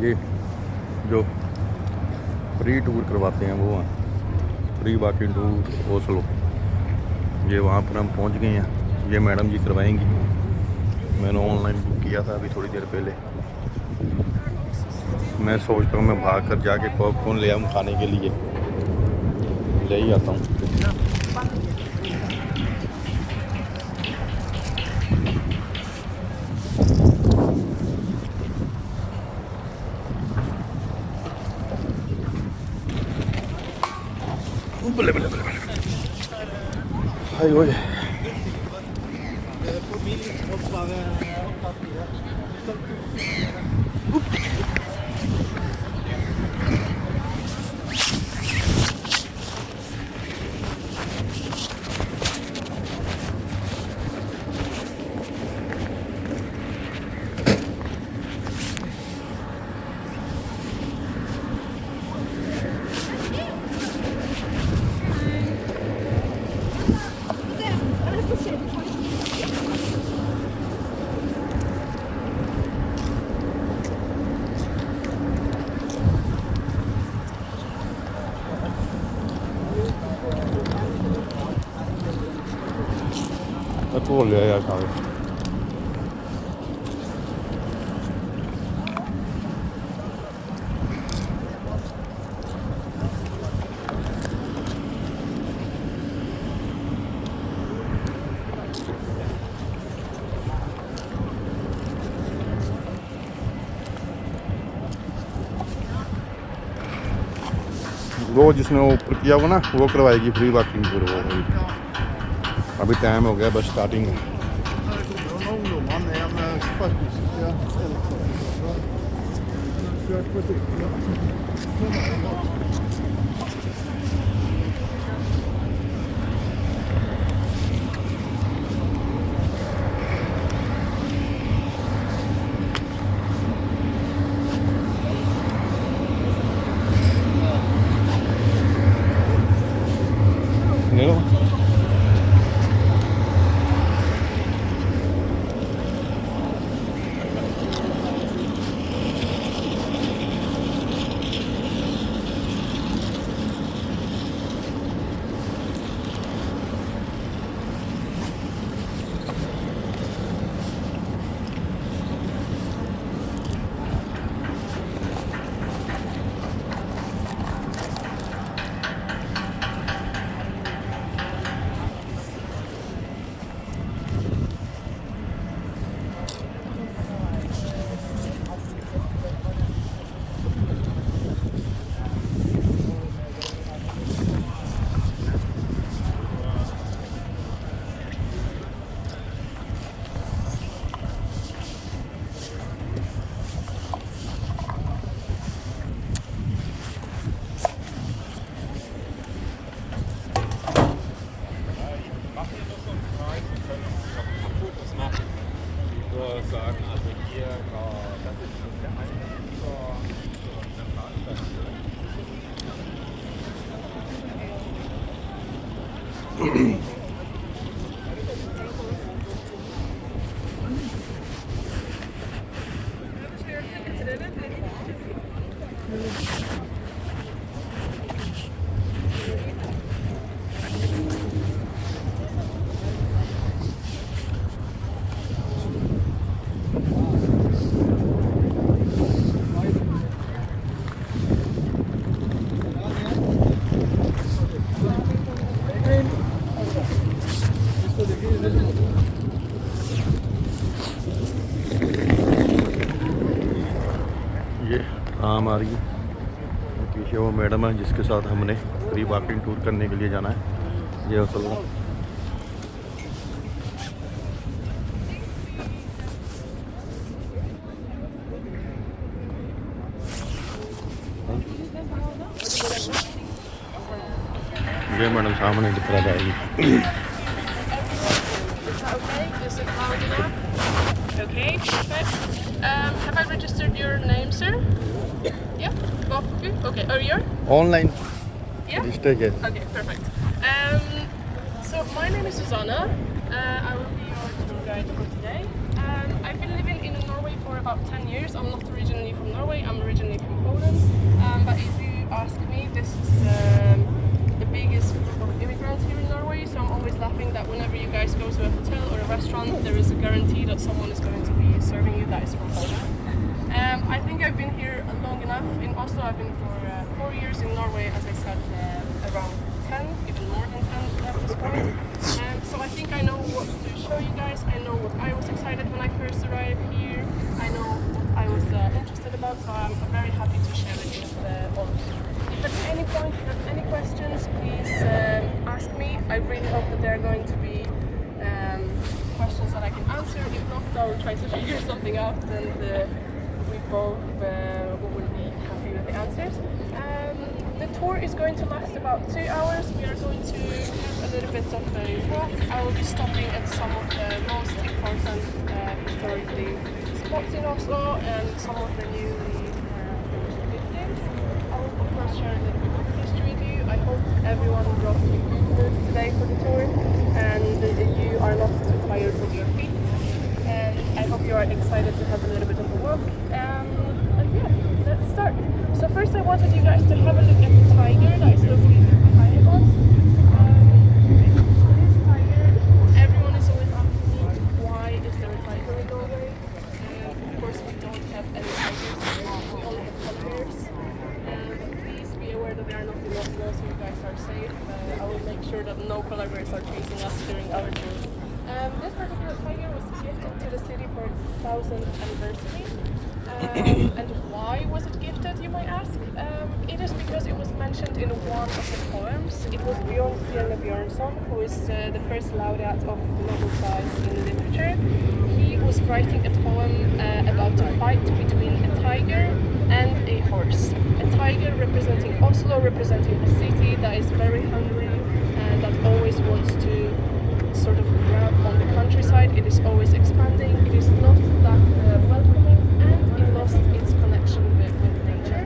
ये जो free tour करवाते हैं वो हैं फ्री वॉकिंग टूर ओस्लो। ये वहाँ पर हम पहुँच गए हैं, ये मैडम जी करवाएंगी। मैंने ऑनलाइन बुक किया था अभी थोड़ी देर पहले। मैं सोचता हूँ मैं भाग कर जाके पॉपकॉर्न ले आऊँ खाने के लिए, ले ही आता हूँ। बल्ले बल्ले बल्ले हाय ओए तो ले यार खावे। वो जिसने वो ऊपर किया होगा ना वो करवाएगी फ्री वॉकिंग टूर। वो अभी टाइम हो गया, बस स्टार्टिंग है। Sagen, also hier, das ist der Eingang zur Zentralstation. ये आम आ रही है पीछे वो मैडम है जिसके साथ हमने फ्री वॉकिंग टूर करने के लिए जाना है। ये ओस्लो ये मैडम सामने दिख रहा जाएगी। Okay, perfect. Have I registered your name, sir? Yeah, both of you? Okay, or your? Online Yeah? register yes. Okay, perfect. So my name is Susanna. I will be your tour guide for today. I've been living in Norway for about 10 years. I'm not originally from Norway. I'm originally from Poland. But if you ask me, this is the biggest group of immigrants here in Norway. So I'm always laughing that whenever you guys go to a hotel or a restaurant, there is a guarantee that someone is going to be serving you that is from Poland. I think I've been here long enough. In Oslo, I've been for 4 years. In Norway, as I said, around 10, even more than 10 at this point. So I think I know what to show you guys. I know what I was excited when I first arrived here. I know what I was interested about, so I'm very happy to share it with all of you. If at any point you have any questions, please ask me. I really hope that there are going to be questions that I can answer. If not, I'll try to figure something out, and we both will be happy with the answers. The tour is going to last about 2 hours. We are going to have a little bit of a walk. I will be stopping at some of the most important historically spots in Oslo and some of the newly buildings. I will of course share a little bit of history with you. I hope everyone brought you food today for the tour and you are not too tired of your feet. And I hope you are excited to have a little bit of a walk. And yeah, let's start. So first I wanted you guys to have a look at the tiger that is located behind us. This tiger, everyone is always asking me, why is there a tiger in Norway? Of course we don't have any tigers, we only have polar bears. Please be aware that they are not in Oslo, so you guys are safe. I will make sure that no polar bears are chasing us during our tour. This particular tiger was gifted to the city for its 1000th anniversary. And why was it gifted, you might ask? It is because it was mentioned in one of the poems. It was Bjørnson, who is the first laureate of Nobel Prize in Literature. He was writing a poem about a fight between a tiger and a horse. A tiger representing Oslo, representing a city that is very hungry and that always wants to sort of grab on the countryside. It is always expanding. It is not that welcoming, and it lost its connection with nature.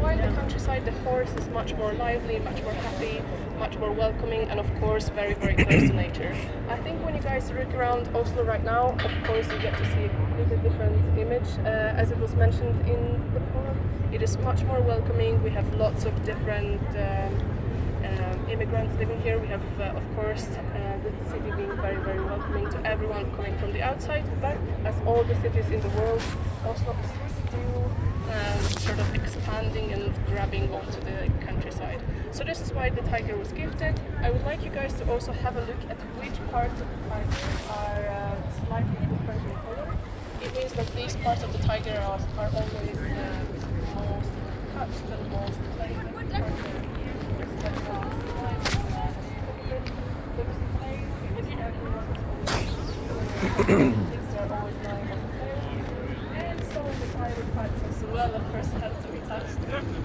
While the countryside, the horse is much more lively, much more happy, much more welcoming, and of course very, very close to nature. I think when you guys look around Oslo right now, of course you get to see a completely different image. As it was mentioned in the poem, it is much more welcoming. We have lots of different immigrants living here. We have, of course, the city being very, very welcoming to everyone coming from the outside. But as all the cities in the world, Oslo is still sort of expanding and grabbing onto the countryside. So this is why the tiger was gifted. I would like you guys to also have a look at which parts of the tiger are slightly different in color. It means that these parts of the tiger are always most touched and most played. And some of the private parts as well, of course, have to be touched.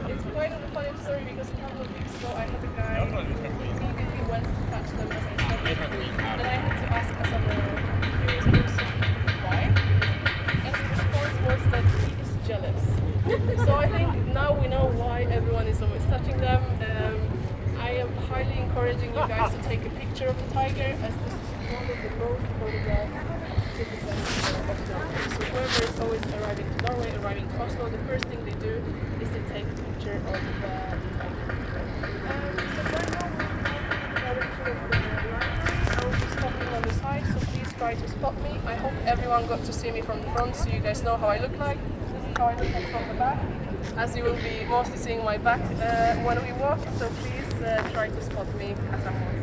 It's quite a funny story because a couple of weeks ago I had a guy who immediately went to touch them as I said, and I had to ask as a curious person why, and the response was that he is jealous. So I think now we know why everyone is always touching them. I am highly encouraging you guys to take a picture of the tiger, as this is one of the most photographed citizens of Norway. So whoever is always arriving to Norway, arriving to Oslo, the first thing they do is they take a picture of the tiger. So right now we're in the direction of the library. I will be stopping on the side, so please try to spot me. I hope everyone got to see me from the front, so you guys know how I look like. This is how I look like from the back, as you will be mostly seeing my back when we walk, so please try to spot me as I'm walking.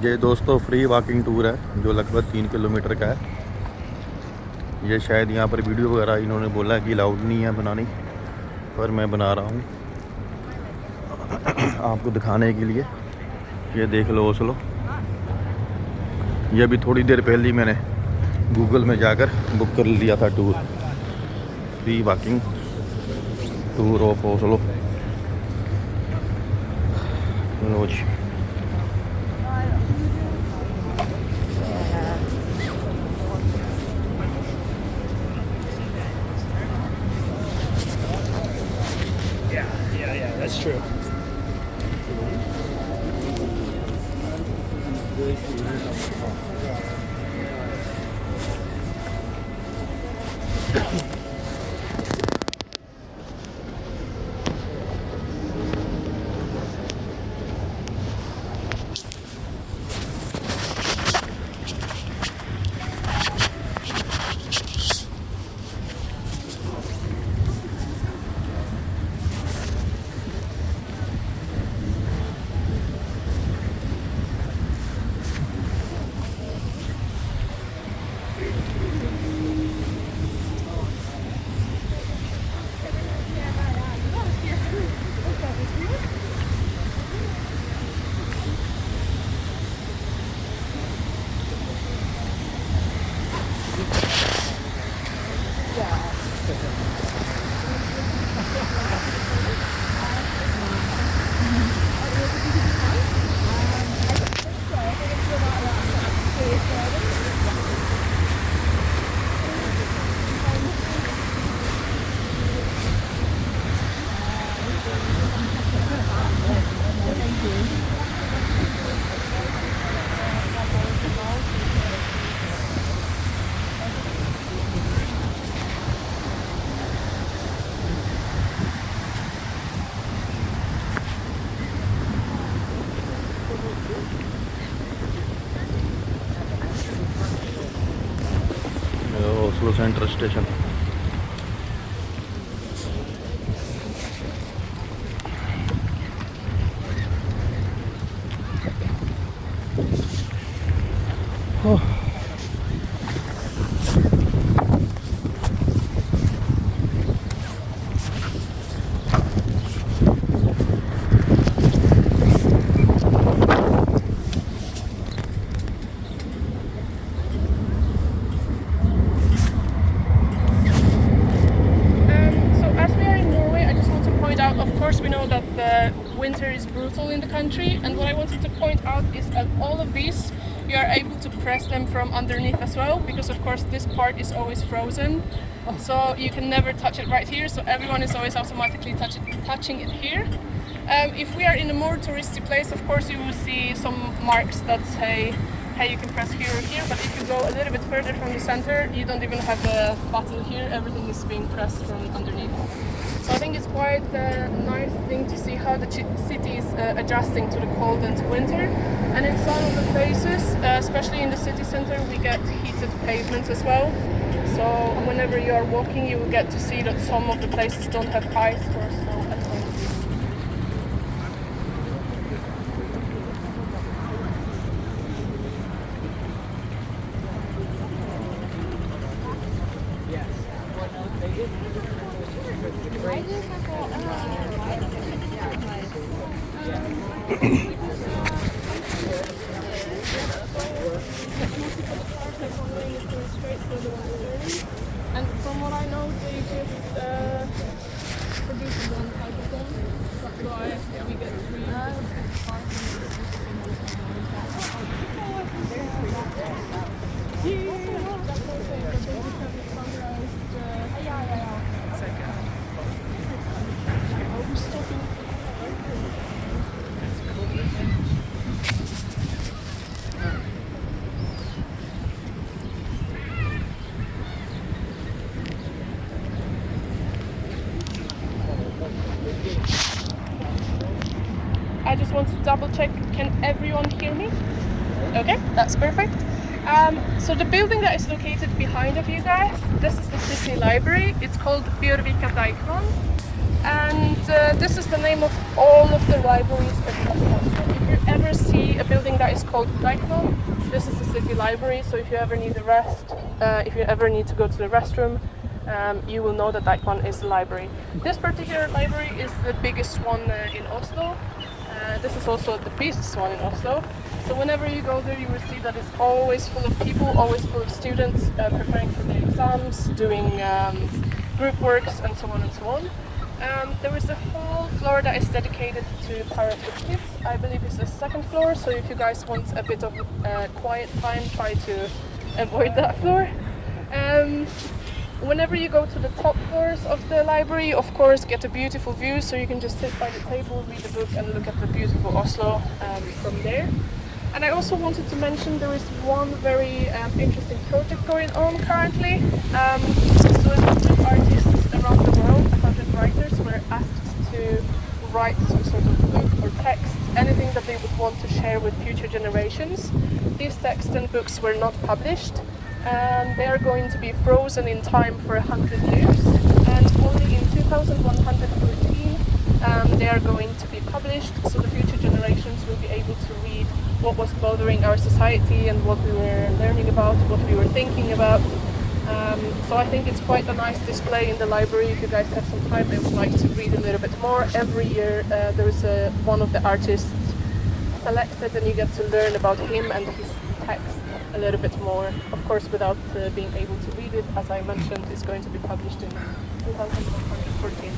ये दोस्तों free walking tour है जो लगभग 3 kilometre का है। ये शायद यहाँ पर वीडियो वगैरह इन्होंने बोला है कि अलाउड नहीं है बनानी, पर मैं बना रहा हूँ आपको दिखाने के लिए। ये देख लो ओस्लो। ये अभी थोड़ी देर पहले ही मैंने गूगल में जाकर बुक कर लिया था tour, free walking tour of Oslo. ਲਓ ਜੀ Yeah, that's true. Oslo Central Station. We know that the winter is brutal in the country, and what I wanted to point out is that all of these you are able to press them from underneath as well, because of course this part is always frozen, so you can never touch it right here, so everyone is always automatically touching it here. If we are in a more touristy place, of course you will see some marks that say hey, you can press here or here, but if you go a little bit further from the center, you don't even have a button here, everything is being pressed from underneath. So I think it's quite a nice thing to see how the city is adjusting to the cold and to winter. And in some of the places, especially in the city center, we get heated pavements as well. So whenever you are walking, you will get to see that some of the places don't have ice or snow at all. And from what I know, they just produce one type of them. That's why we get three I just want to double check, can everyone hear me? Okay, that's perfect. So the building that is located behind of you guys, this is the city library. It's called Bjørvika Deichman. And this is the name of all of the libraries across Oslo. If you ever see a building that is called Deichman, this is the city library. So if you ever need a rest, if you ever need to go to the restroom, you will know that Deichman is the library. This particular library is the biggest one in Oslo. This is also the busiest one in Oslo. So whenever you go there, you will see that it's always full of people, always full of students preparing for their exams, doing group works, and so on and so on. There is a whole floor that is dedicated to parents with kids. I believe it's the second floor, so if you guys want a bit of quiet time, try to avoid that floor. Whenever you go to the top floors of the library, of course, get a beautiful view, so you can just sit by the table, read the book, and look at the beautiful Oslo from there. And I also wanted to mention there is one very interesting project going on currently. So 100 artists around the world, 100 writers, were asked to write some sort of book or text, anything that they would want to share with future generations. These texts and books were not published, and they are going to be frozen in time for 100 years. And only in 2113 they are going to be published, so the future generations will be able to read what was bothering our society and what we were learning about, what we were thinking about. So I think it's quite a nice display in the library. If you guys have some time and would like to read a little bit more, every year there is one of the artists selected, and you get to learn about him and his text a little bit more. Of course, without being able to read it, as I mentioned, it's going to be published in 2114.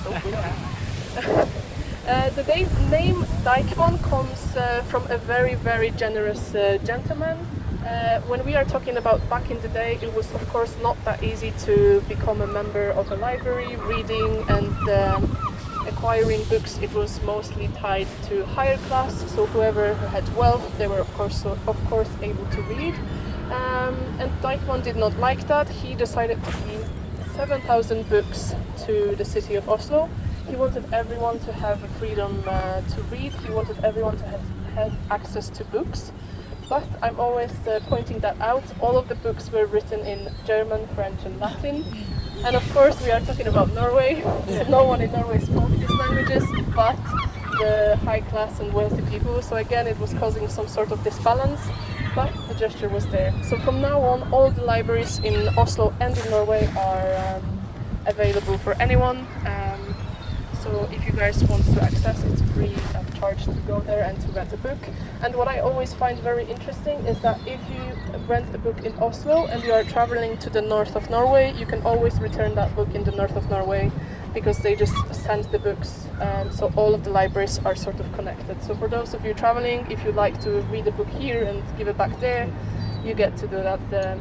So good. The name Deichman comes from a very, very generous gentleman. When we are talking about back in the day, it was of course not that easy to become a member of a library. Reading and acquiring books, it was mostly tied to higher class, so whoever had wealth, they were of course able to read. And Deichman did not like that. He decided to give 7,000 books to the city of Oslo. He wanted everyone to have freedom to read. He wanted everyone to have access to books. But I'm always pointing that out. All of the books were written in German, French and Latin. And of course we are talking about Norway, so no one in Norway spoke these languages, but the high class and wealthy people. So again, it was causing some sort of disbalance, but the gesture was there. So from now on, all the libraries in Oslo and in Norway are available for anyone. So if you guys want to access, it's free of charge to go there and to rent a book. And what I always find very interesting is that if you rent a book in Oslo and you are traveling to the north of Norway, you can always return that book in the north of Norway, because they just send the books. So all of the libraries are sort of connected. So for those of you traveling, if you like to read a book here and give it back there, you get to do that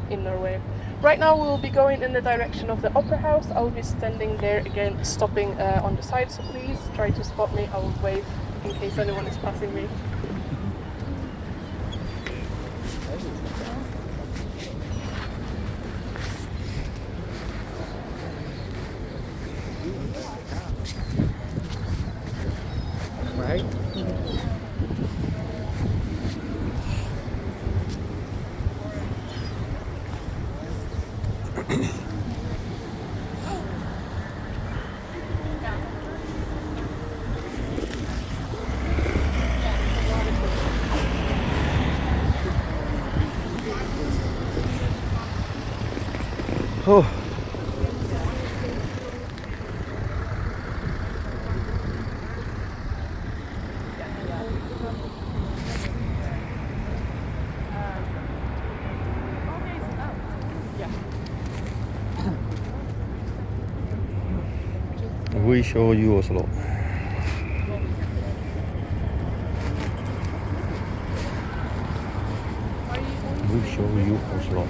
in Norway. Right now we'll be going in the direction of the Opera House. I'll be standing there again, stopping on the side, so please try to spot me. I will wave in case anyone is passing me. Right? Oh. We show you Oslo. We show you Oslo.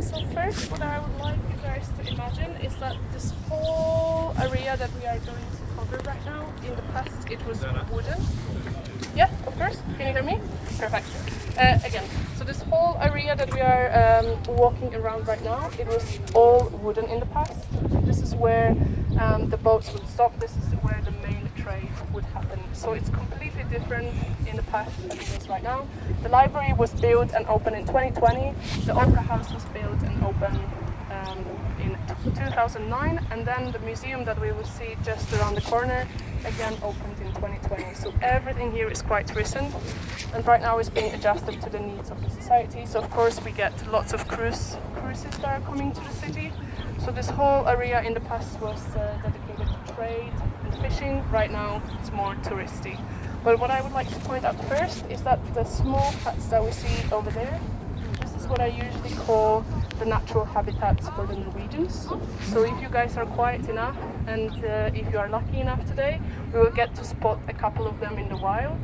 So first, what I would like you guys to imagine is that this whole area that we are going to cover right now, in the past it was wooden. Yeah, of course. Can you hear me? Perfect. Again, so this whole area that we are walking around right now, it was all wooden in the past. this is where the boats would stop. This is where the main trade would happen. So it's completely different in the past than it is right now. The library was built and opened in 2020. The Opera House was built and opened in 2009, and then the museum that we will see just around the corner again opened in 2020. So everything here is quite recent, and right now it's being adjusted to the needs of the society. So of course we get lots of cruises that are coming to the city. So this whole area in the past was dedicated to trade and fishing. Right now it's more touristy. But what I would like to point out first is that the small huts that we see over there, this is what I usually call the natural habitats for the Norwegians. So if you guys are quiet enough and if you are lucky enough today, we will get to spot a couple of them in the wild.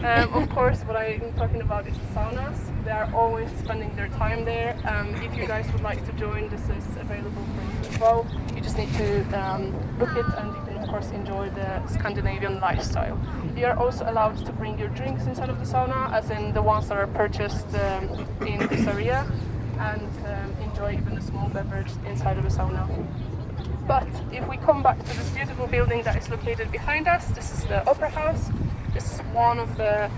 Of course, what I'm talking about is the saunas. They are always spending their time there. If you guys would like to join, this is available for you as well. You just need to book it, and you can of course enjoy the Scandinavian lifestyle. You are also allowed to bring your drinks inside of the sauna, as in the ones that are purchased in this area, and enjoy even a small beverage inside of the sauna. But if we come back to this beautiful building that is located behind us, this is the Opera House. This is one of the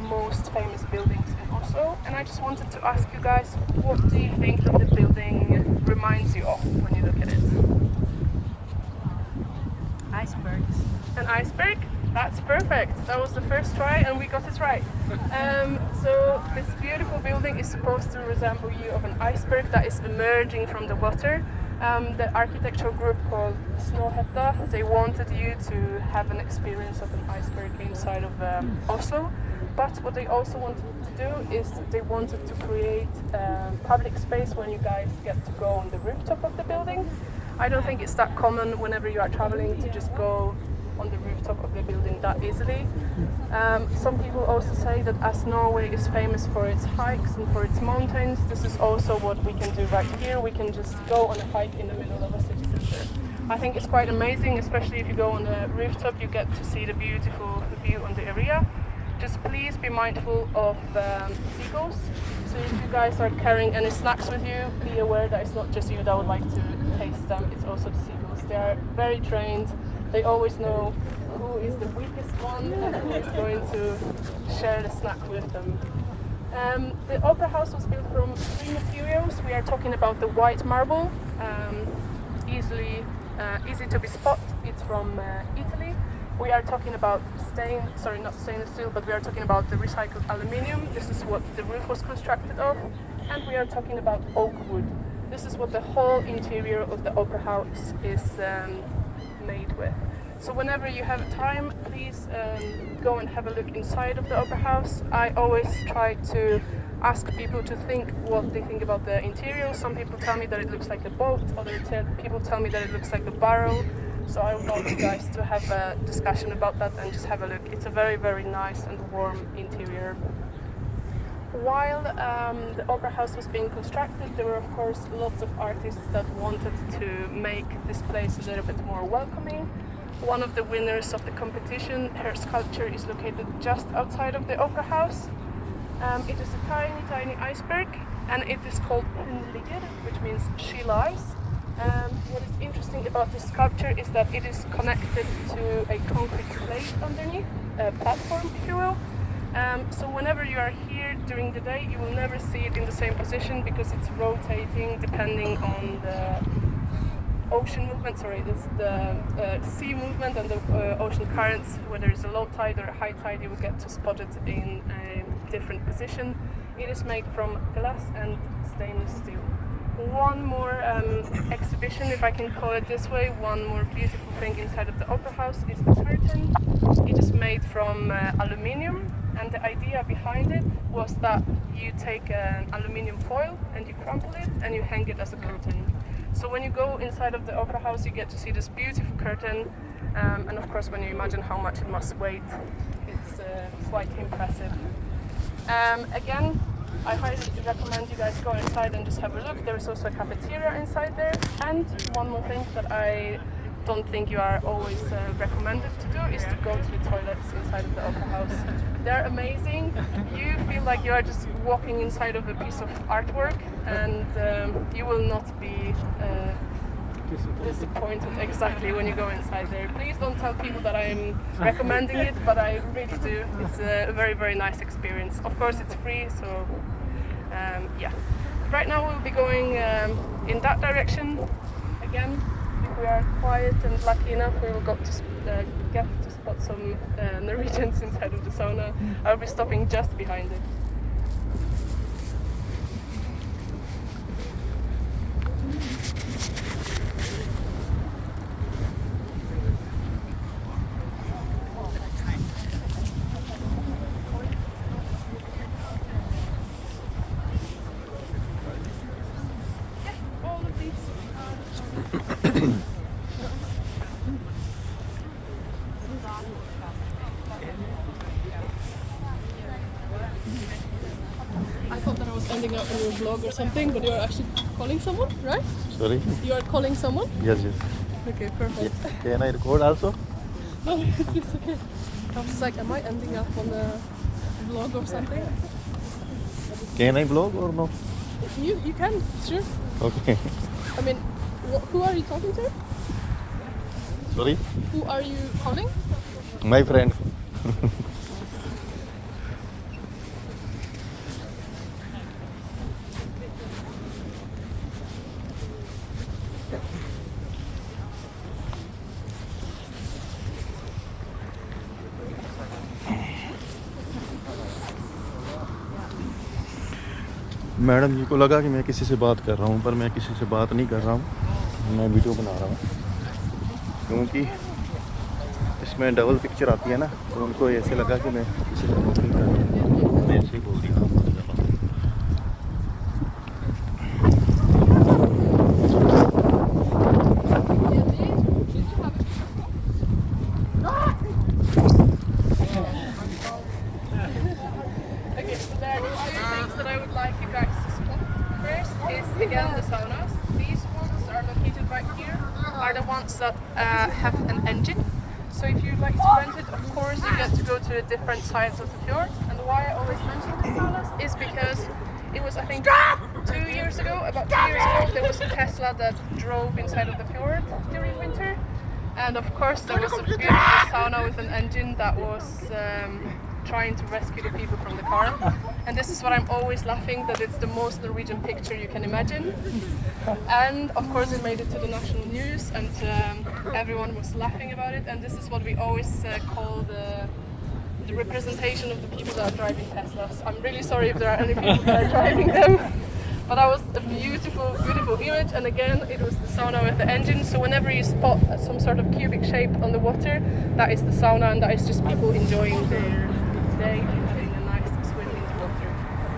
most famous buildings in Oslo, and I just wanted to ask you guys, what do you think that the building reminds you of when you look at it? Icebergs. An iceberg? That's perfect. That was the first try and we got it right. So this beautiful building is supposed to resemble you of an iceberg that is emerging from the water. The architectural group called Snøhetta, they wanted you to have an experience of an iceberg inside of Oslo. But what they also wanted to do is they wanted to create public space when you guys get to go on the rooftop of the building. I don't think it's that common whenever you are traveling to just go on the rooftop of the building that easily. Some people also say that as Norway is famous for its hikes and for its mountains, this is also what we can do right here. We can just go on a hike in the middle of a city center. I think it's quite amazing, especially if you go on the rooftop, you get to see the beautiful view on the area. Just please be mindful of seagulls. So if you guys are carrying any snacks with you, be aware that it's not just you that would like to taste them, it's also the seagulls. They are very trained. They always know who is the weakest one and who is going to share the snack with them. The Opera House was built from 3 materials. We are talking about the white marble, easy to be spotted. It's from Italy. We are talking about not stainless steel, but we are talking about the recycled aluminium. This is what the roof was constructed of. And we are talking about oak wood. This is what the whole interior of the Opera House is made with. So whenever you have time, please go and have a look inside of the Opera House. I always try to ask people to think what they think about the interior. Some people tell me that it looks like a boat, other people tell me that it looks like a barrel. So I would like you guys to have a discussion about that and just have a look. It's a very, very nice and warm interior. While the Opera House was being constructed, there were of course lots of artists that wanted to make this place a little bit more welcoming. One of the winners of the competition, her sculpture is located just outside of the Opera House. It is a tiny, tiny iceberg, and it is called Hun ligger, which means she lies. What is interesting about this sculpture is that it is connected to a concrete plate underneath, a platform if you will. So whenever you are here during the day, you will never see it in the same position because it's rotating depending on the ocean movement, the sea movement and the ocean currents. When there is a low tide or a high tide, you will get to spot it in a different position. It is made from glass and stainless steel. One more exhibition, if I can call it this way, one more beautiful thing inside of the Opera House is the curtain. It is made from aluminium, and the idea behind it was that you take an aluminium foil and you crumple it and you hang it as a curtain. So when you go inside of the Opera House, you get to see this beautiful curtain, and of course when you imagine how much it must weigh, it's quite impressive. Again, I highly recommend you guys go inside and just have a look. There is also a cafeteria inside there. And one more thing that I don't think you are always recommended to do is to go to the toilets inside of the Opera House. They're amazing. You feel like you are just walking inside of a piece of artwork, and you will not be disappointed exactly when you go inside there. Please don't tell people that I'm recommending it, but I really do. It's a very, very nice experience. Of course, it's free, so yeah. Right now we'll be going in that direction again. If we are quiet and lucky enough, we will get to spot some Norwegians inside of the sauna. I'll be stopping just behind it. I thought that I was ending up in your vlog or something, but you are actually calling someone, right? Sorry? You are calling someone? Yes, yes. Okay, perfect. Can I record also? No, it's okay. I was just like, am I ending up on a vlog or something? Can I vlog or no? You can, sure. Okay. I mean, who are you talking to? Sorry? Who are you calling? My friend. Madam ji को लगा कि मैं किसी से बात कर रहा हूँ, पर मैं किसी से बात नहीं कर रहा हूँ, मैं वीडियो बना रहा हूँ। क्योंकि इसमें डबल पिक्चर आती है ना, तो उनको ऐसे लगा कि मैं किसी से बुकिंग कर रहा हूँ। मैं ऐसे ही बोल दिया बात कर रहा हूँ। Okay, so there are two things that I would like you guys to spot. First is again the saunas. These ones are located right here, are the ones that have an engine. So if you'd like to rent it, of course you get to go to the different sides of the fjord. And why I always mention the saunas is because it was, I think, about 2 years ago, there was a Tesla that drove inside of the fjord during winter. And of course there was a beautiful sauna with an engine that was trying to rescue the people from the car. And this is what I'm always laughing, that it's the most Norwegian picture you can imagine. And of course it made it to the national news, and everyone was laughing about it. And this is what we always call the representation of the people that are driving Teslas. I'm really sorry if there are any people that are driving them. But that was a beautiful, beautiful image, and again, it was the sauna with the engine. So whenever you spot some sort of cubic shape on the water, that is the sauna, and that is just people enjoying their day and having a nice swim in the water.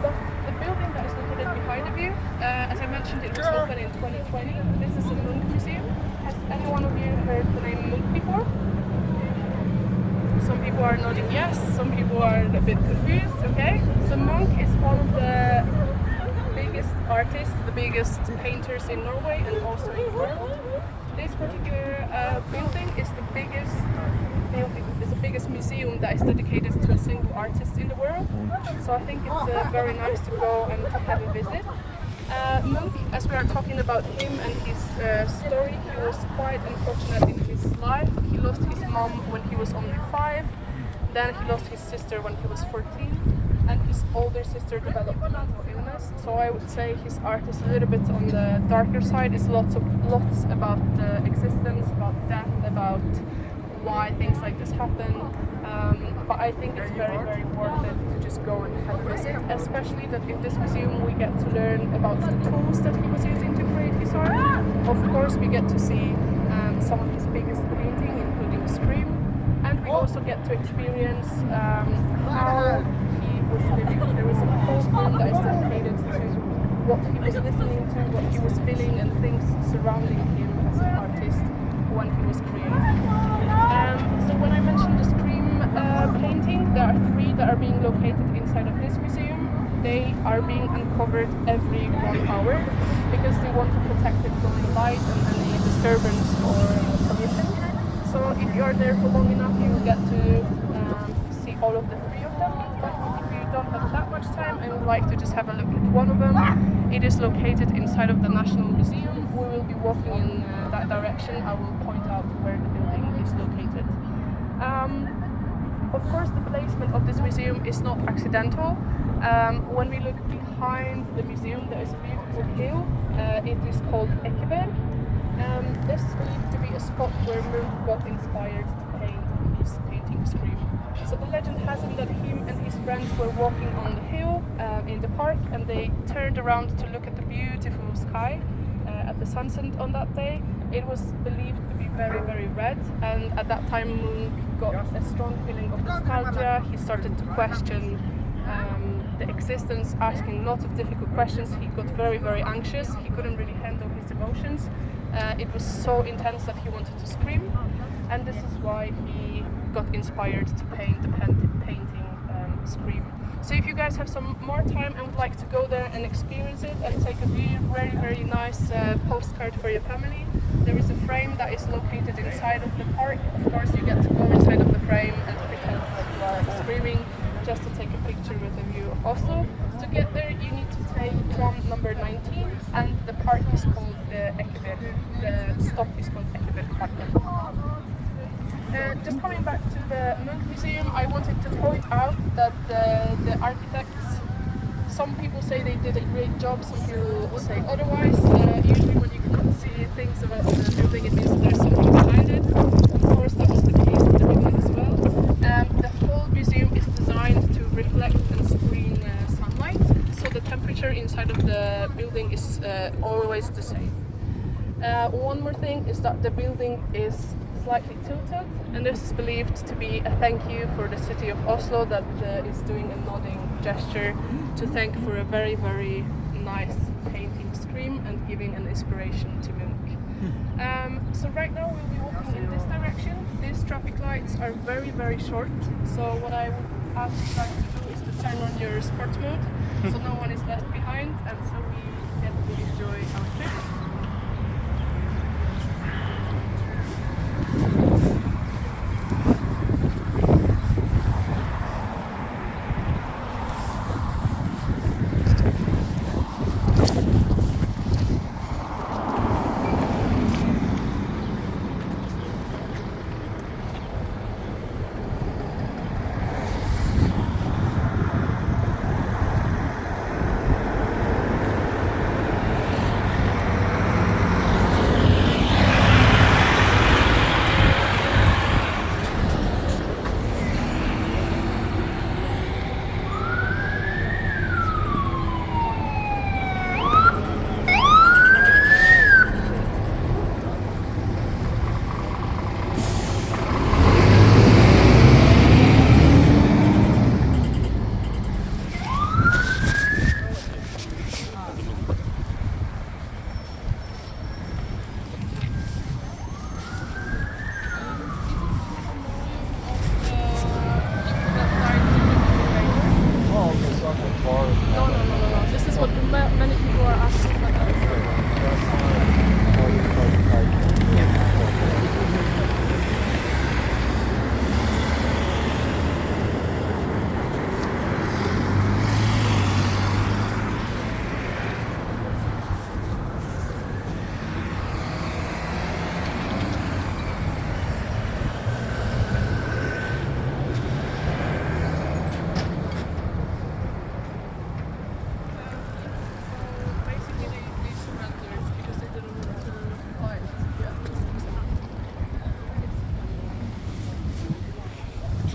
But the building that is located behind of you, as I mentioned, it was opened in 2020. This is a Munch museum. Has any one of you heard the name Munch before? Some people are nodding yes, some people are a bit confused, okay? So Munch is one of the biggest artists, the biggest painters in Norway and also in the world. This particular building is the biggest museum that is dedicated to a single artist in the world. So I think it's very nice to go and to have a visit. Munch, as we are talking about him and his story, he was quite unfortunate in his life. He lost his mom when he was only 5, then he lost his sister when he was 14, and his older sister developed a mental illness. So I would say his art is a little bit on the darker side. It's lots about existence, about death, about why things like this happen. But I think it's very, very worth it to just go and have a visit, especially that in this museum we get to learn about the tools that he was using to create his art. Of course, we get to see some of his biggest painting, including Scream, and we also get to experience how he was living. There was a whole room that is dedicated to what he was listening to, what he was feeling, and things surrounding him as an artist when he was creating. So when I mentioned the Scream painting, there are 3 that are being located inside of this museum. They are being uncovered every 1 hour because they want to protect it from the light and any disturbance or pollution. So if you are there for long enough, you will get to see all of the 3 of them. But if you don't have that much time and would like to just have a look at one of them, it is located inside of the National Museum, we will be walking in that direction, I will point out where the building is located. Of course, the placement of this museum is not accidental. When we look behind the museum, there is a beautiful hill. It is called Ekeberg. This is believed to be a spot where Munch got inspired to paint his painting Scream. So the legend has it that him and his friends were walking on the hill in the park, and they turned around to look at the beautiful sky at the sunset on that day. It was believed to be very, very red, and at that time Munch got a strong feeling of nostalgia. He started to question the existence, asking lots of difficult questions. He got very, very anxious. He couldn't really handle his emotions. It was so intense that he wanted to scream, and this is why he got inspired to paint the painting Scream. So if you guys have some more time and would like to go there and experience it and take a very, very nice postcard for your family, there is a frame that is located inside of the park. Of course, you get to go inside of the frame and pretend that you are screaming, just to take a picture with a view of Oslo. To get there, you need to take tram number 19, and the park is called Ekeberg. The stop is called Ekeberg Park. Just coming back to the Munch Museum, I wanted to point out that the architects, some people say they did a great job, some people say otherwise. Usually when you can see things about the building, it means there's something behind it. Of course, that was the case with the building as well. The whole museum is designed to reflect and screen sunlight, so the temperature inside of the building is always the same. One more thing is that the building is slightly tilted, and this is believed to be a thank you for the city of Oslo that is doing a nodding gesture to thank for a very, very nice painting Scream and giving an inspiration to Munch. So right now we'll be walking in this direction. These traffic lights are very, very short, so what I would ask you guys to do is to turn on your sports mode so no one is left behind, and so we can enjoy our trip.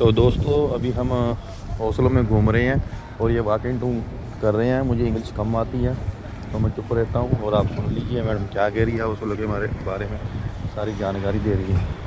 तो दोस्तों अभी हम Oslo में घूम रहे हैं और ये वॉकिंग टू कर रहे हैं। मुझे इंग्लिश कम आती है तो मैं चुप रहता हूँ, और आप सुन लीजिए मैडम क्या कह रही है ओस्लो के बारे में, सारी जानकारी दे रही है।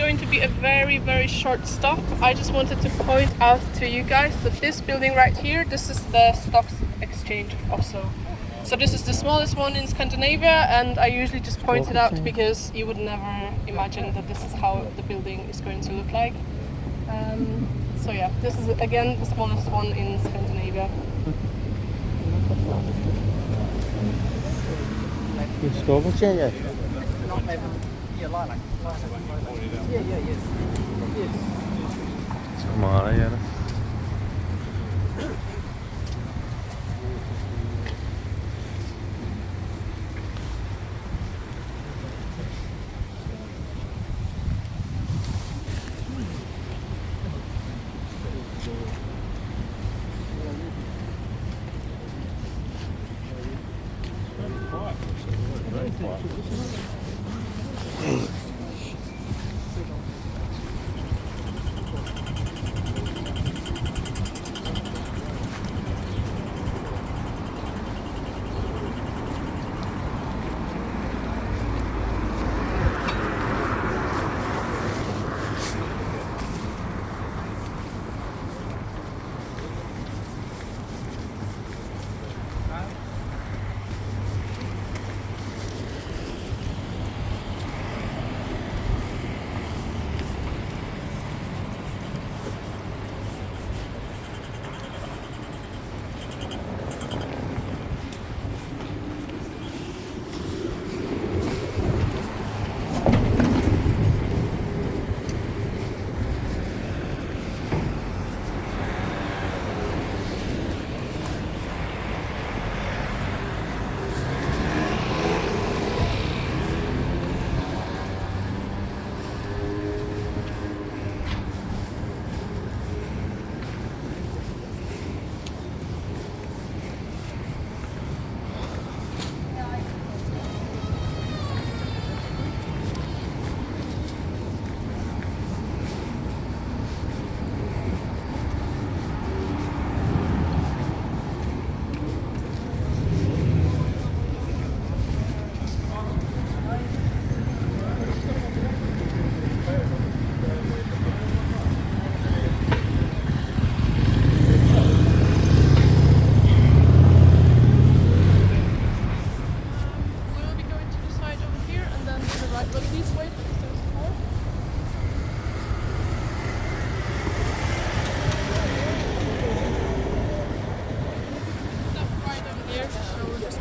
going to be a very, very short stop. I just wanted to point out to you guys that this building right here, this is the Stock Exchange of Oslo. So this is the smallest one in Scandinavia, and I usually just point it out because you would never imagine that this is how the building is going to look like. So yeah, this is again the smallest one in Scandinavia. कमाल है यार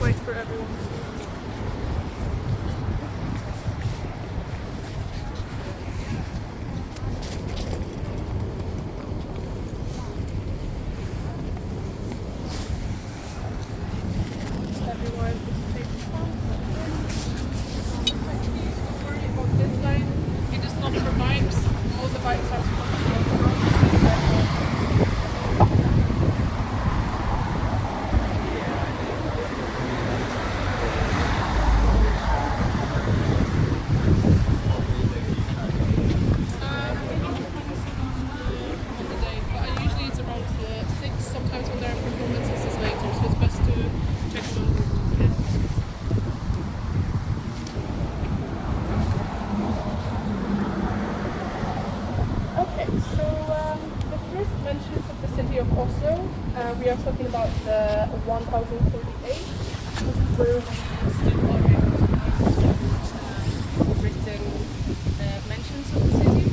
Wait for everyone. Everyone is taking Don't worry about this side. It is not for bikes. All the bikes are supposed to go through. Sometimes when there are performances is later, so it's best to check them. Okay, so the first mentions of the city of Oslo, we are talking about the 1048. This is where we still are written mentions of the city.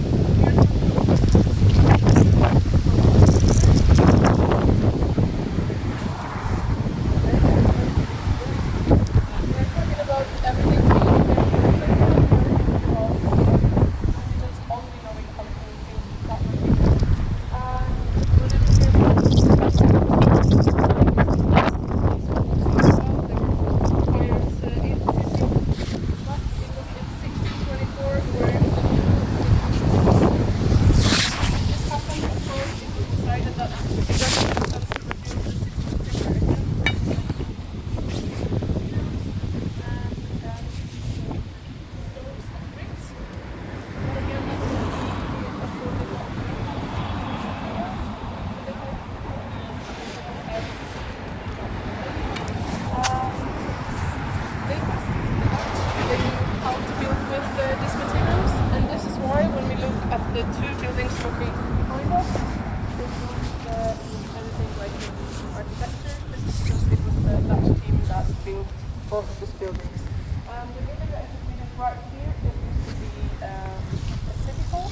both of these buildings. The building that is located right here, it used to be a city hall.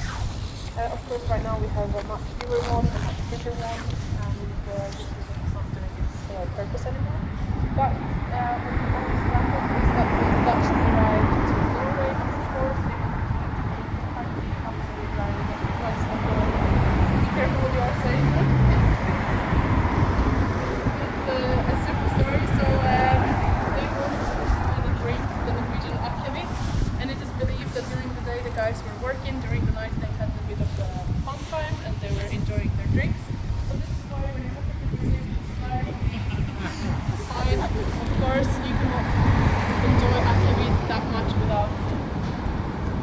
Of course, right now we have a much newer one, a much bigger one, and this building is not doing its purpose anymore. But what we always happened is that when the Dutch arrived to Norway, of course, they practically absolutely driving it twice a day. Be careful what you are saying. A simple story. So they wanted to find and drink the Norwegian akemi, and it is believed that during the day the guys were working, during the night they had a bit of fun time and they were enjoying their drinks. So this is why when you look at the building, sign, of course you cannot enjoy akemi that much without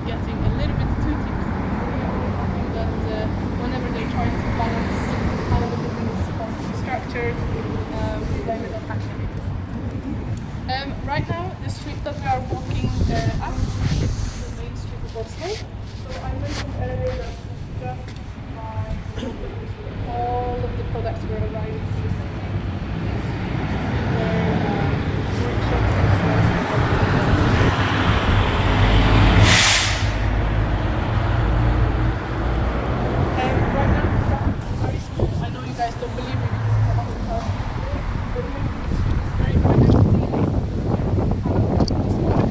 getting a little bit too tipsy. I think that whenever they're trying to balance how the building is supposed to be structured, we blame it on akemi. Right now, the street that we are walking up is the main street of Oslo. So I mentioned earlier that just by all of the products were arriving to the city. Workshops and stores were right now, the traffic is very smooth. I know you guys don't believe me because it's a lot of cars, but really the street is very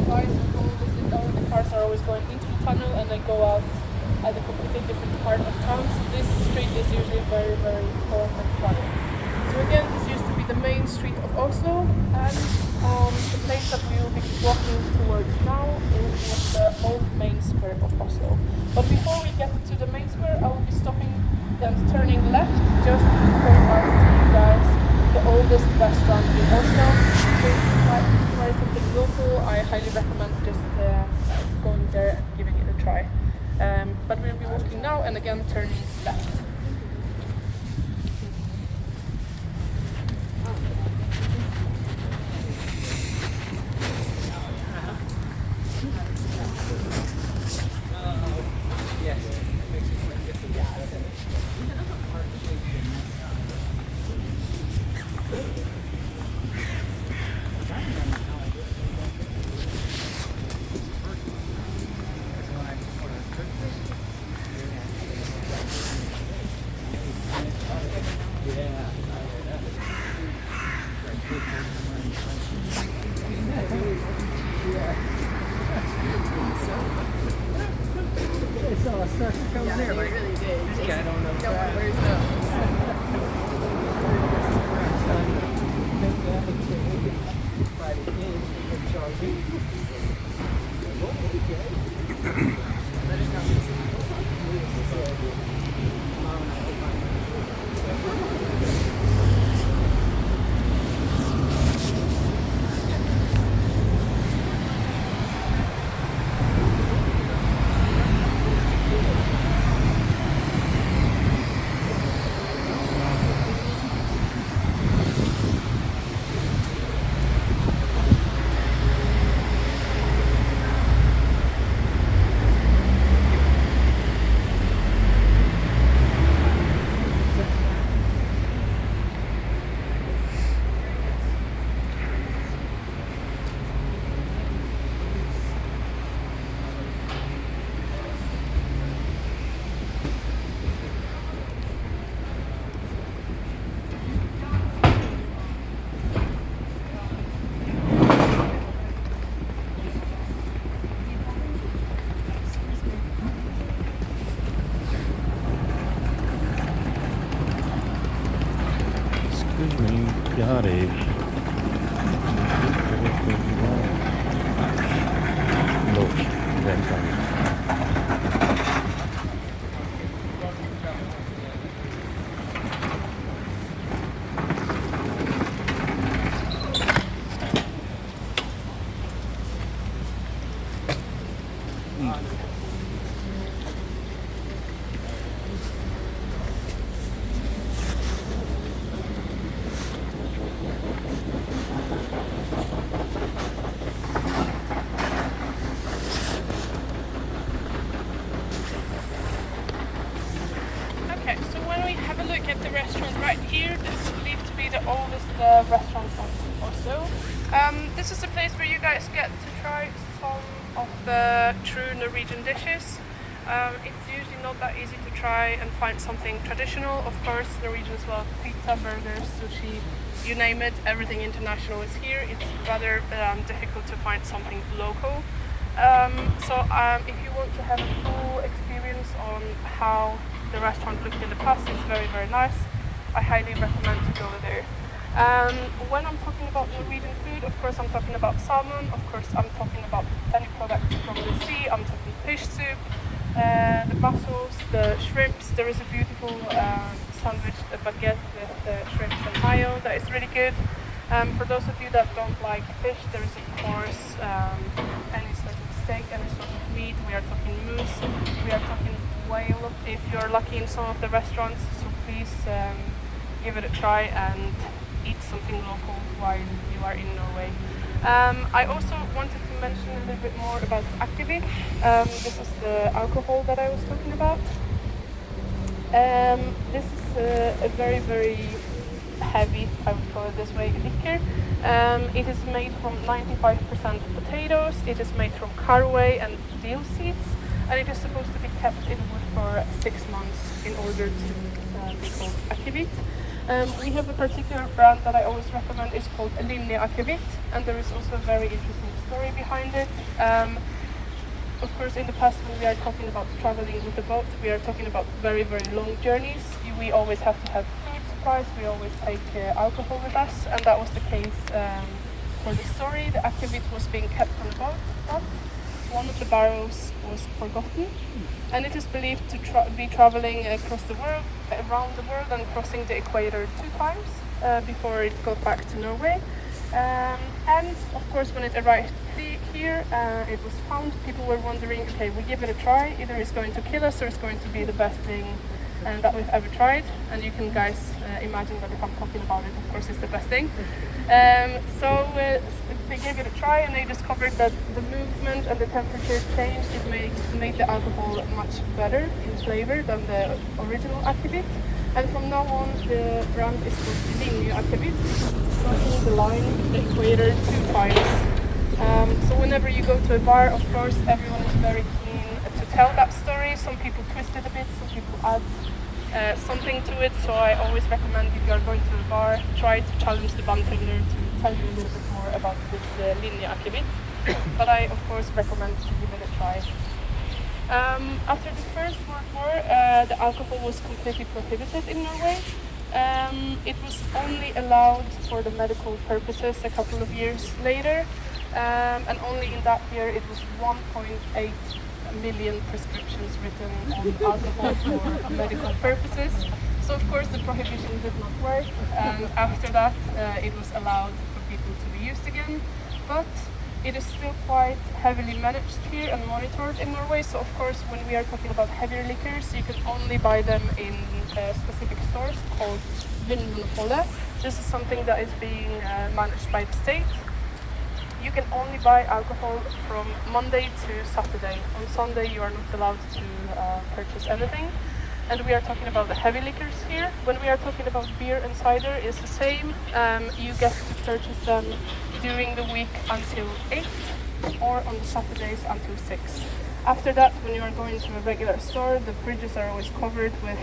quiet. All the cars are always going into the tunnel and they go out at a completely different part of town. So this street is usually very, very calm and quiet. So again, this used to be the main street of Oslo, and the place that we will be walking towards now is the old main square of Oslo. But before we get to the main square, I will be stopping and turning left just to point out to you guys the oldest restaurant in Oslo. So if you try something local, I highly recommend just going there and giving it a try. But we'll be walking now and again turning left. Chiare. No, At the restaurant right here, this is believed to be the oldest restaurant of Oslo. This is a place where you guys get to try some of the true Norwegian dishes. It's usually not that easy to try and find something traditional. Of course, Norwegians love pizza, burgers, sushi, you name it, everything international is here. It's rather difficult to find something local. If you want to have a full experience on how the restaurant looked in the past, it's very, very nice. I highly recommend to go there. When I'm talking about Norwegian food, of course I'm talking about salmon, of course I'm talking about any products from the sea, I'm talking fish soup, the mussels, the shrimps. There is a beautiful sandwich, a baguette with shrimps and mayo that is really good. For those of you that don't like fish, there is of course any sort of steak, any sort of meat. We are talking moose, we are talking whale if you're lucky in some of the restaurants, so please give it a try and eat something local while you are in Norway. I also wanted to mention a little bit more about akevit. This is the alcohol that I was talking about. This is a very, very heavy, I would call it this way, liquor. It is made from 95% potatoes, it is made from caraway and dill seeds, and it is supposed to be kept in wood for 6 months in order to be called akevit. We have a particular brand that I always recommend, it's called Linje Akevit, and there is also a very interesting story behind it. Of course, in the past when we are talking about traveling with the boat, we are talking about very, very long journeys. We always have to have food supplies, we always take alcohol with us, and that was the case for the story. The akevit was being kept on the boat, but one of the barrels was forgotten, and it is believed to be traveling around the world and crossing the equator 2 times before it got back to Norway. And of course, when it arrived here, it was found. People were wondering, okay, we give it a try. Either it's going to kill us or it's going to be the best thing that we've ever tried. And you can guys imagine that if I'm talking about it, of course, it's the best thing. They gave it a try and they discovered that the movement and the temperature changed. It made the alcohol much better in flavor than the original akevit. And from now on, the brand is called Linje Akevit, crossing the line, the equator 2 times. So whenever you go to a bar, of course, everyone is very keen to tell that story. Some people twist it a bit, some people add something to it. So I always recommend if you are going to a bar, try to challenge the bartender to tell you a little bit more about this Linje Akevit. But I, of course, recommend to give it a try. After the First World War, the alcohol was completely prohibited in Norway. It was only allowed for the medical purposes a couple of years later, and only in that year it was 1.8 million prescriptions written on alcohol for medical purposes. So of course the prohibition did not work, and after that it was allowed for people to be used again. But it is still quite heavily managed here and monitored in Norway. So of course, when we are talking about heavier liquors, you can only buy them in specific stores called Vinmonopolet. This is something that is being managed by the state. You can only buy alcohol from Monday to Saturday. On Sunday, you are not allowed to purchase anything. And we are talking about the heavy liquors here. When we are talking about beer and cider, it's the same. You get to purchase them during the week until 8 or on the Saturdays until 6. After that, when you are going to a regular store, the fridges are always covered with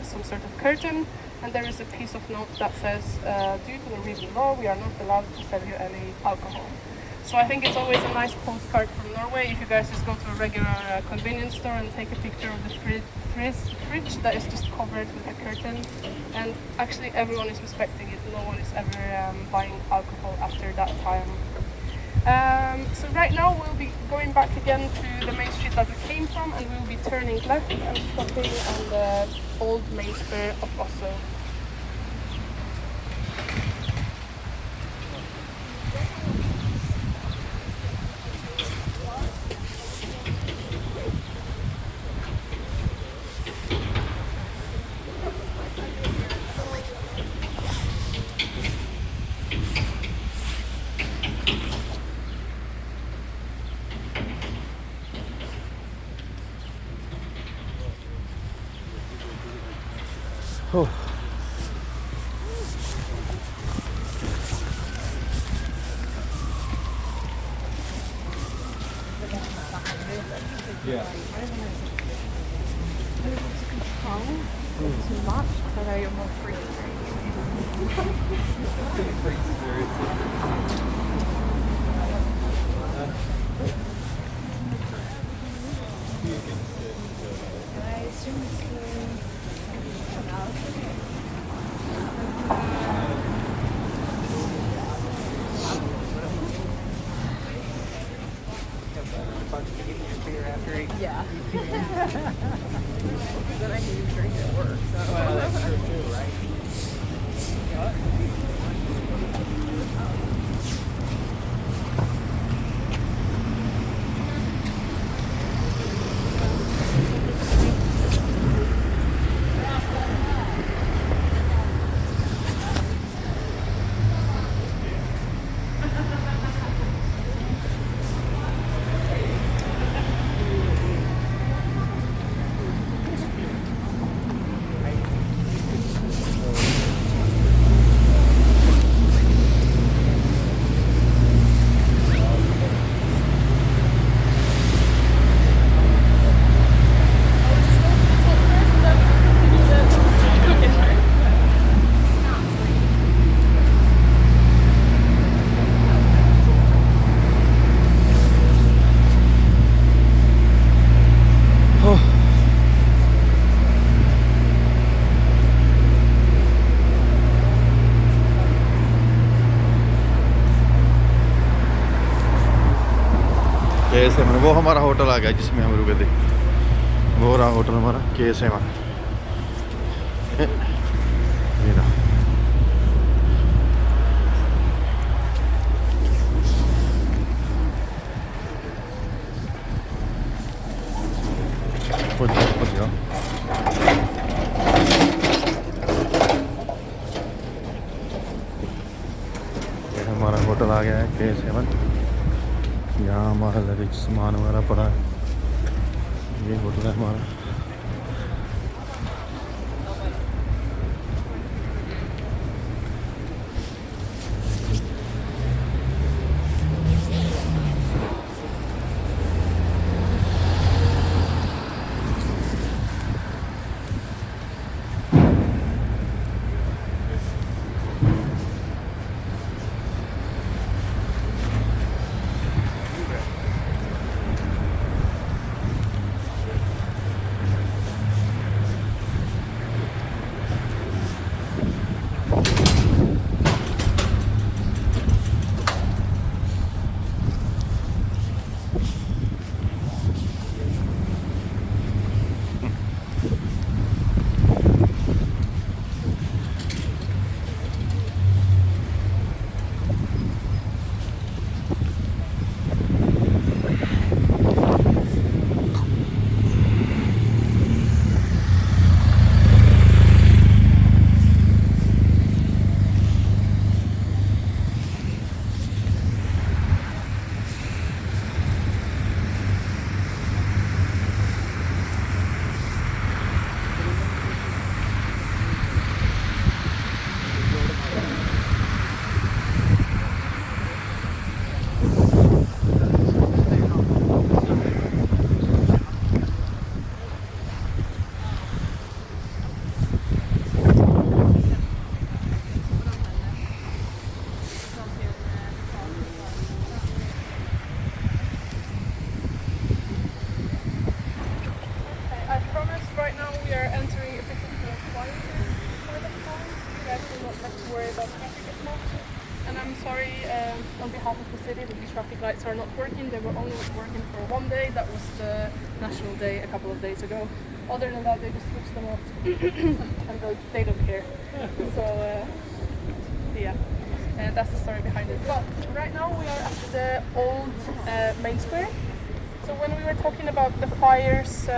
some sort of curtain, and there is a piece of note that says, due to Norwegian law, we are not allowed to sell you any alcohol. So I think it's always a nice postcard from Norway if you guys just go to a regular convenience store and take a picture of the fridge that is just covered with a curtain. And actually everyone is respecting it. No one is ever buying alcohol after that time. So right now we'll be going back again to the main street that we came from, and we'll be turning left and stopping on the old main square of Oslo. Oh. Yeah. Control too much because I know you're more free. Yeah. Then I can drink at work. So. Well, that's true too, right? K7 वो हमारा hotel आ गया जिसमें हम रुके थे, वो रहा hotel हमारा K7। ये रहा। पहुंच गया। ये हमारा होटल आ गया है K7। यहाँ हमारा लगेज सामान वगैरह पड़ा है। ये होटल है हमारा। On behalf of the city that these traffic lights are not working. They were only working for one day. That was the National Day a couple of days ago. Other than that, they just switched them off and they don't care. So yeah, and that's the story behind it. But right now we are at the old main square. So when we were talking about the fires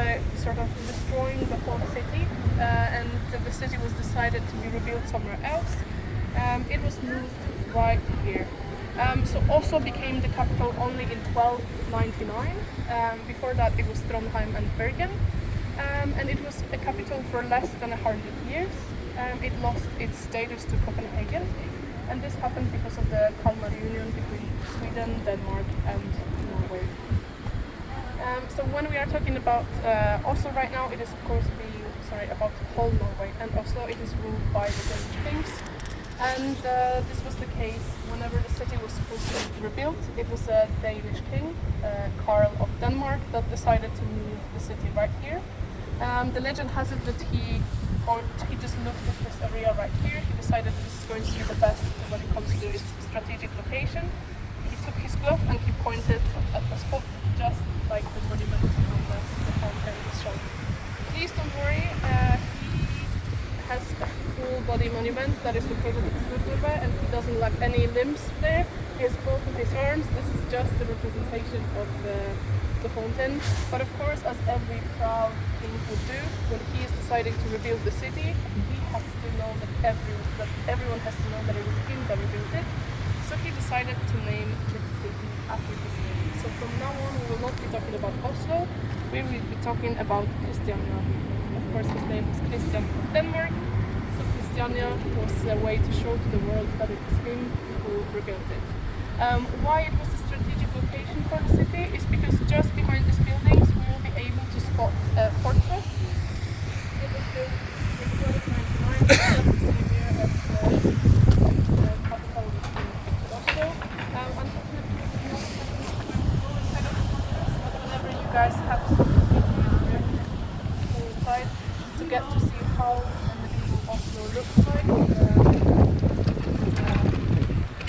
sort of destroying the whole city and the city was decided to be rebuilt somewhere else, it was moved right here. So Oslo became the capital only in 1299. Before that it was Trondheim and Bergen. And it was a capital for less than 100 years. It lost its status to Copenhagen. And this happened because of the Kalmar Union between Sweden, Denmark and Norway. So when we are talking about Oslo right now, it is of course about whole Norway, and Oslo it is ruled by the Danish kings. And this was the case whenever the city was supposed to be rebuilt. It was a Danish king, Karl of Denmark, that decided to move the city right here. The legend has it that he just looked at this area right here. He decided this is going to be the best when it comes to its strategic location. He took his glove and he pointed at a spot just like the monument on the fountain is shown. Please don't worry, he has a full body monument that is located at Norway, and he doesn't lack any limbs there. He has both of his arms. This is just a representation of the fountain. But of course, as every proud king would do, when he is deciding to rebuild the city, he has to know that everyone has to know that it was him that rebuilt it. So he decided to name the city after his name. So from now on, we will not be talking about Oslo. We will be talking about Christiania. Of course, his name was Christian of Denmark. So Christiania was a way to show to the world that it was him who rebuilt it. Why it was a strategic location for the city is because just behind these buildings we will be able to spot a fortress. It was built in 1299, just the same year as the capital of Oslo. Unfortunately, we do not have enough time to go inside of the fortress, but whenever you guys have some go inside to get to see how Oslo looks like.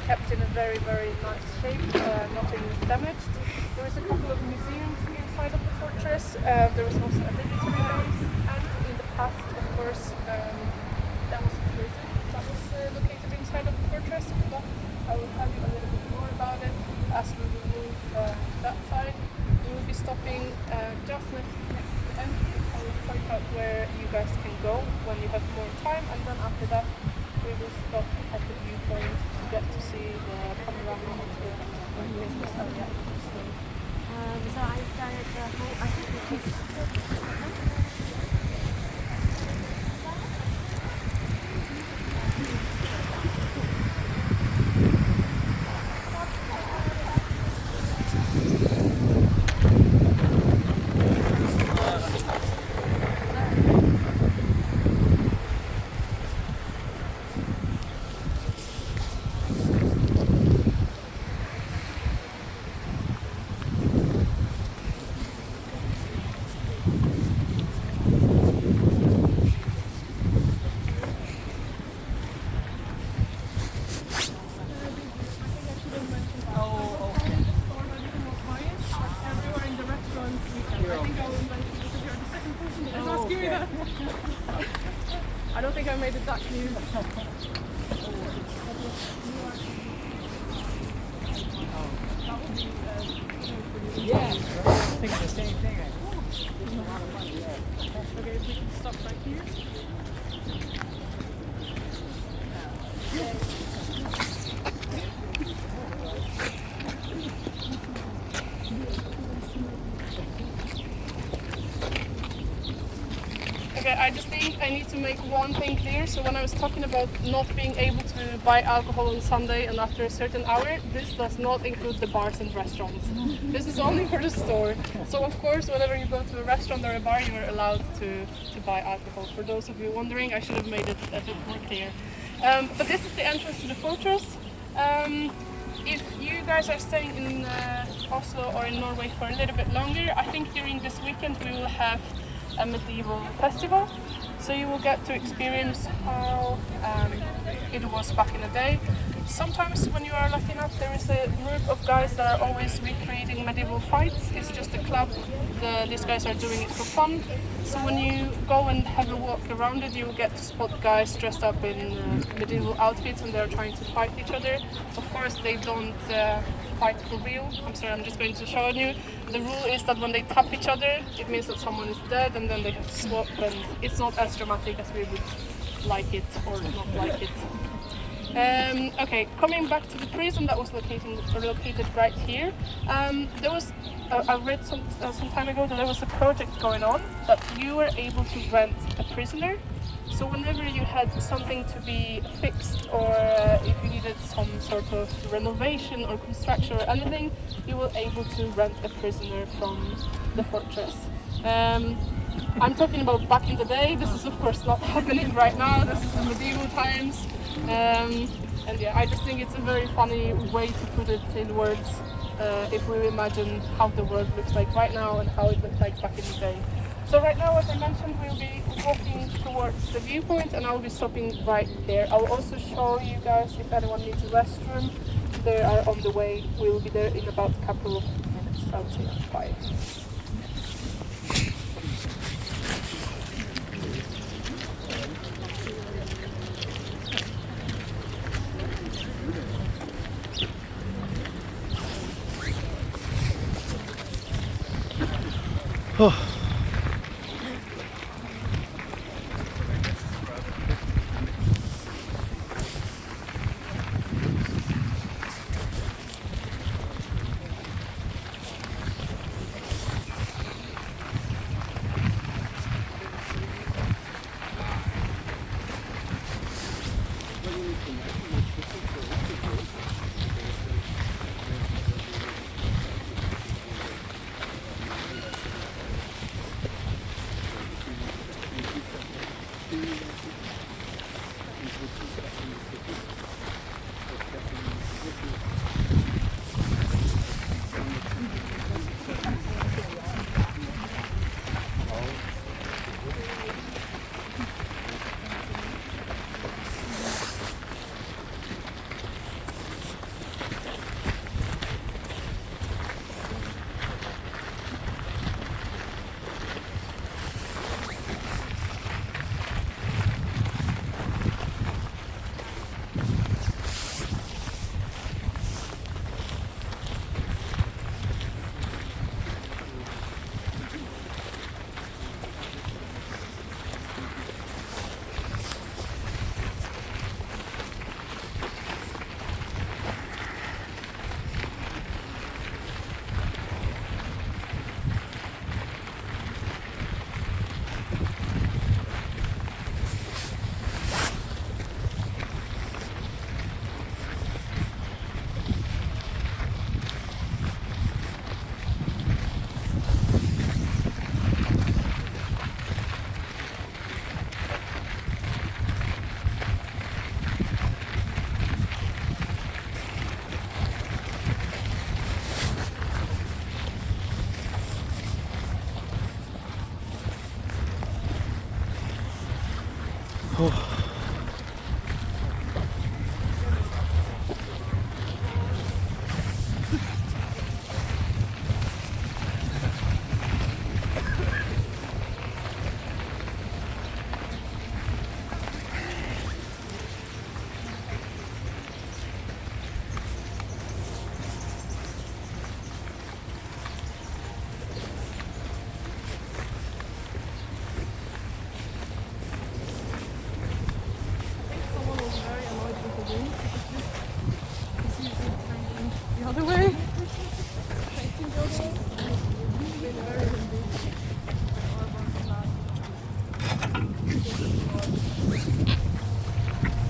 Kept in a very, very nice shape, nothing is damaged. There is a couple of museums inside of the fortress. There is also a military base, and in the past, of course, there was a prison that was located inside of the fortress. But I will tell you a little bit more about it as we will move that side. We will be stopping just next to the entry. I will point out where you guys can go when you have more time, and then after that, we will stop at the viewpoint to get to see the panorama of the business area. So I started the whole I don't think I made it that clear. Yeah, I was thinking the same thing. It's a lot of fun. Yeah. Okay, if we can stop right here. Okay, I just think I need to make one thing clear. So when I was talking about not being able to buy alcohol on Sunday and after a certain hour, this does not include the bars and restaurants. This is only for the store. So of course, whenever you go to a restaurant or a bar, you are allowed to buy alcohol. For those of you wondering, I should have made it a bit more clear. But this is the entrance to the fortress. If you guys are staying in Oslo or in Norway for a little bit longer, I think during this weekend we will have a medieval festival. So you will get to experience how it was back in the day. Sometimes when you are lucky enough, there is a group of guys that are always recreating medieval fights. It's just a club. These guys are doing it for fun. So when you go and have a walk around it, you will get to spot guys dressed up in medieval outfits and they're trying to fight each other. Of course, they don't fight for real. I'm sorry, I'm just going to show you. The rule is that when they tap each other, it means that someone is dead and then they have to swap, and it's not as dramatic as we would like it or not like it. Okay, coming back to the prison that was located right here. There was, I read some time ago that there was a project going on that you were able to rent a prisoner. So whenever you had something to be fixed or if you needed some sort of renovation or construction or anything, you will able to rent a prisoner from the fortress. I'm talking about back in the day. This is of course not happening right now. This is the medieval times. And yeah, I just think it's a very funny way to put it in words if we imagine how the world looks like right now and how it looked like back in the day. So right now, as I mentioned, we'll be walking towards the viewpoint and I'll be stopping right there. I'll also show you guys if anyone needs a restroom. They are on the way. We'll be there in about a couple of minutes. I would say 5.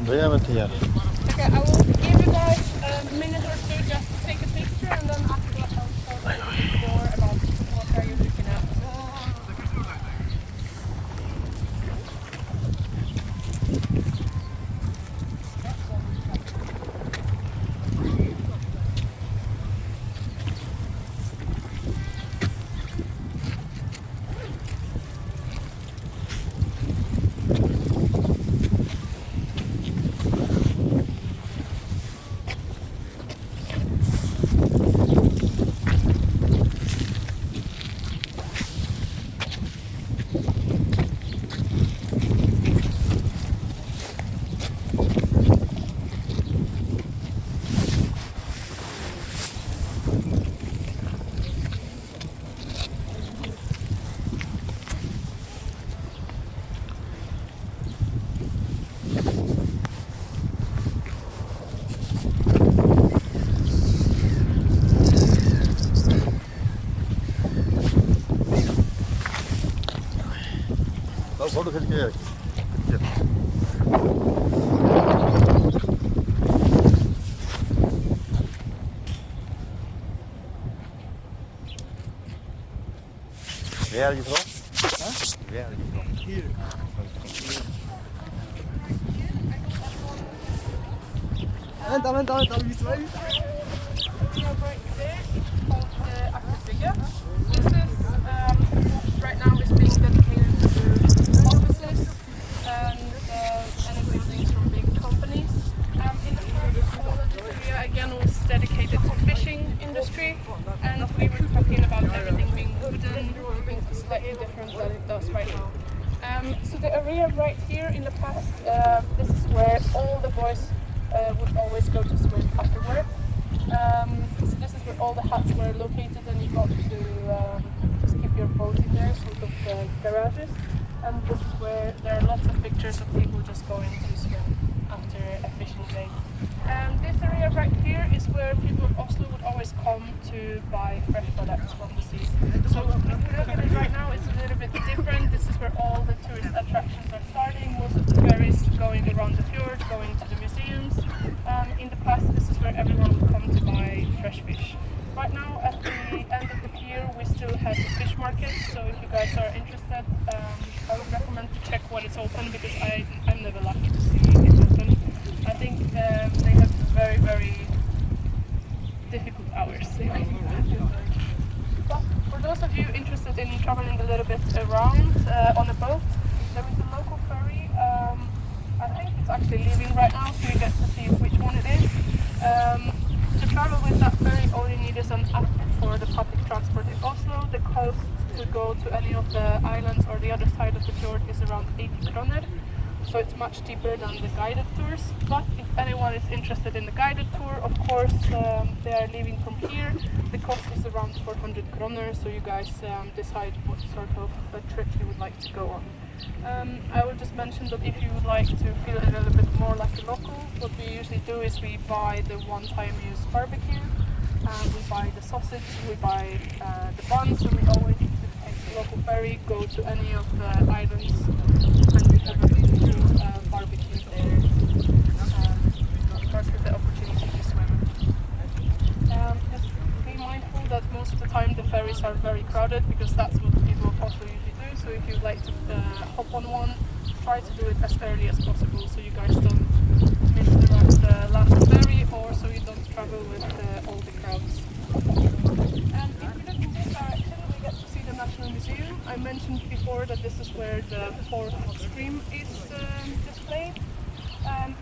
भैया मैं तैयार Okay, I will give you guys a minute or two just to take a picture and then after that I'll tell you more about what are you looking at. Photo खींच के Where are you from? Where are you from? Here. Vänta, visst var det? We are right there. It's called the Akademia. This is right now is being dedicated to offices and any buildings from big companies. In the past, all of this area again was dedicated to fishing industry, and we were talking about everything being wooden, being slightly different than it does right now. So the area right here in the past, this is where all the boys would always go to swim after work. So this is where all the huts were located, and you got to just keep your boat in there, sort of garages. And this is where there are lots of pictures of people just going to swim after a fishing day. This area right here is where people of Oslo would always come to buy fresh products from the sea. So if you look at it right now, it's a little bit different. This is where all the tourist attractions are starting. Most of the ferries going around the fjord, going to the museums. In the past, this is where everyone would come to buy fresh fish. Right now, at the end of the pier, we still have the fish market. So if you guys are interested, I would recommend to check when it's open, because I'm never lucky to see it open. I think they have very, very difficult hours. But for those of you interested in traveling a little bit around on a boat, there is a local ferry. I think it's actually leaving right now, so you get to see which one it is. To travel with that ferry, all you need is an app for the public transport in Oslo. The cost to go to any of the islands or the other side of the fjord is around 80 kroner. So it's much cheaper than the guided tours. But if anyone is interested in the guided tour, of course, they are leaving from here. The cost is around 400 kroner, so you guys decide what sort of a trip you would like to go on. I will just mention that if you would like to feel a little bit more like a local, what we usually do is we buy the one-time use barbecue, we buy the sausage, we buy the buns, and we always take the local ferry, go to any of the islands, and we have a beautiful barbecue there, of course with the opportunity to swim. Just be mindful that most of the time the ferries are very crowded, because that's what people also usually do. So if you'd like to hop on one, try to do it as early as possible, so you guys don't miss the last ferry, or so you don't travel with all the crowds. And if you look in this direction, we get to see the National Museum. I mentioned before that this is where the fourth scream is displayed.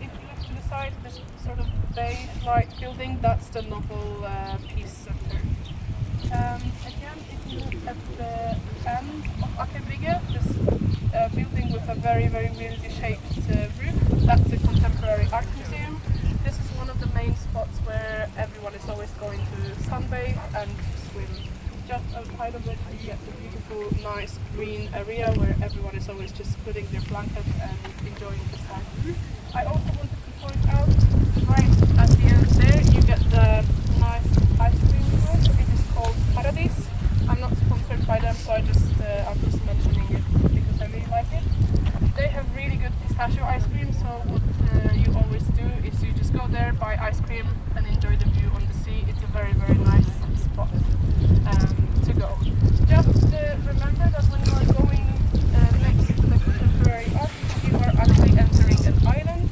If you look to the side, this sort of bay-like building, that's the Nobel Peace Center. Again, if you look at the end of Akerbygget, this building with a very, very weirdly shaped roof, that's a contemporary art museum. This is one of the main spots where everyone is always going to sunbathe and swim. Just outside of it, you get the beautiful, nice green area where everyone is always just putting their blanket and enjoying the sun. I also wanted to point out, right at the end there, you get the nice ice cream store. It is called Paradis. I'm not sponsored by them, so I'm just mentioning it because I really like it. They have really good pistachio ice cream, so what you always do is you just go there, buy ice cream, and enjoy the view on the sea. It's a very, very nice spot to go. Just remember that when you are going next to the contemporary art, you are actually entering an island.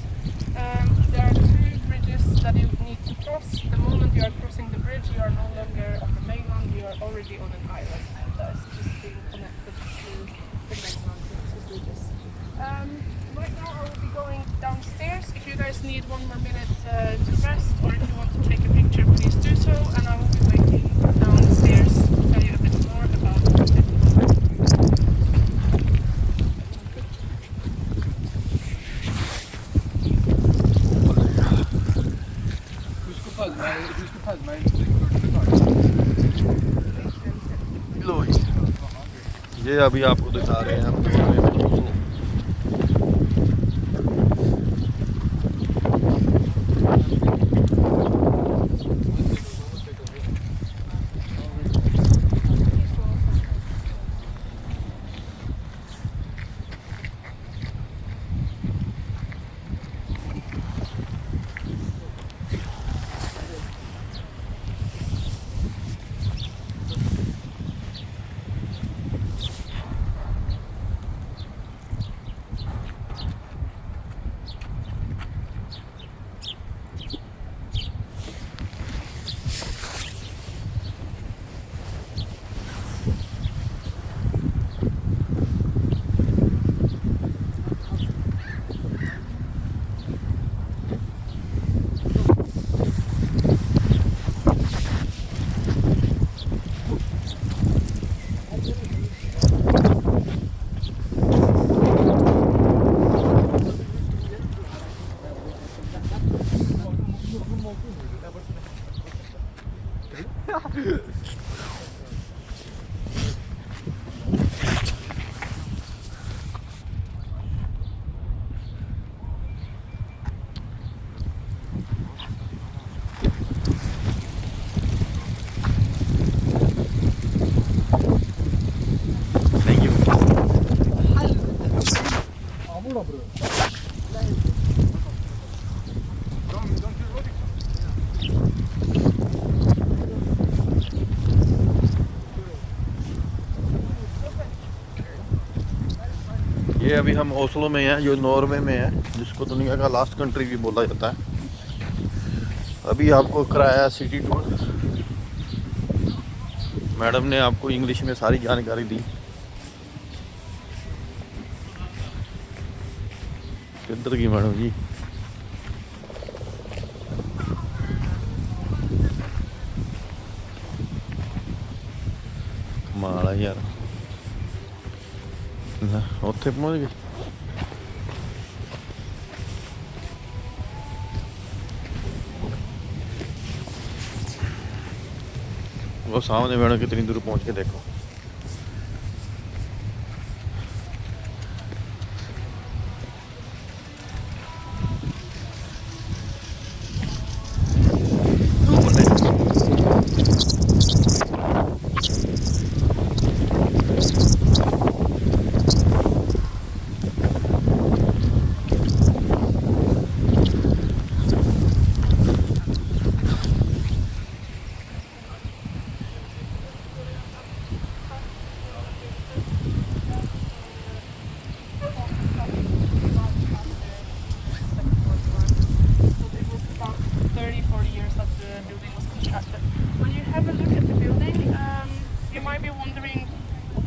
There are two bridges that you need to cross. The moment you are crossing the bridge, you are no longer on the mainland, you are already on an island. That is just being connected to the mainland with two bridges. Right now I will be going downstairs. If you guys need one more minute to rest, or if you want to take a picture, please do so, and I will be waiting downstairs to tell you a bit more about the city. लो जी, ये अभी आपको दिखा रहे हैं हम। Thank you. ये अभी हम ओस्लो में हैं, जो नॉर्वे में है, जिसको दुनिया का लास्ट कंट्री भी बोला जाता है। अभी आपको कराया सिटी टूर। मैडम ने आपको इंग्लिश में सारी जानकारी दी। किधर की मैडम जी? कमाल है यार। ਉੱਥੇ पहुंच गए। वो सामने मैडम कितनी दूर पहुंच के देखो।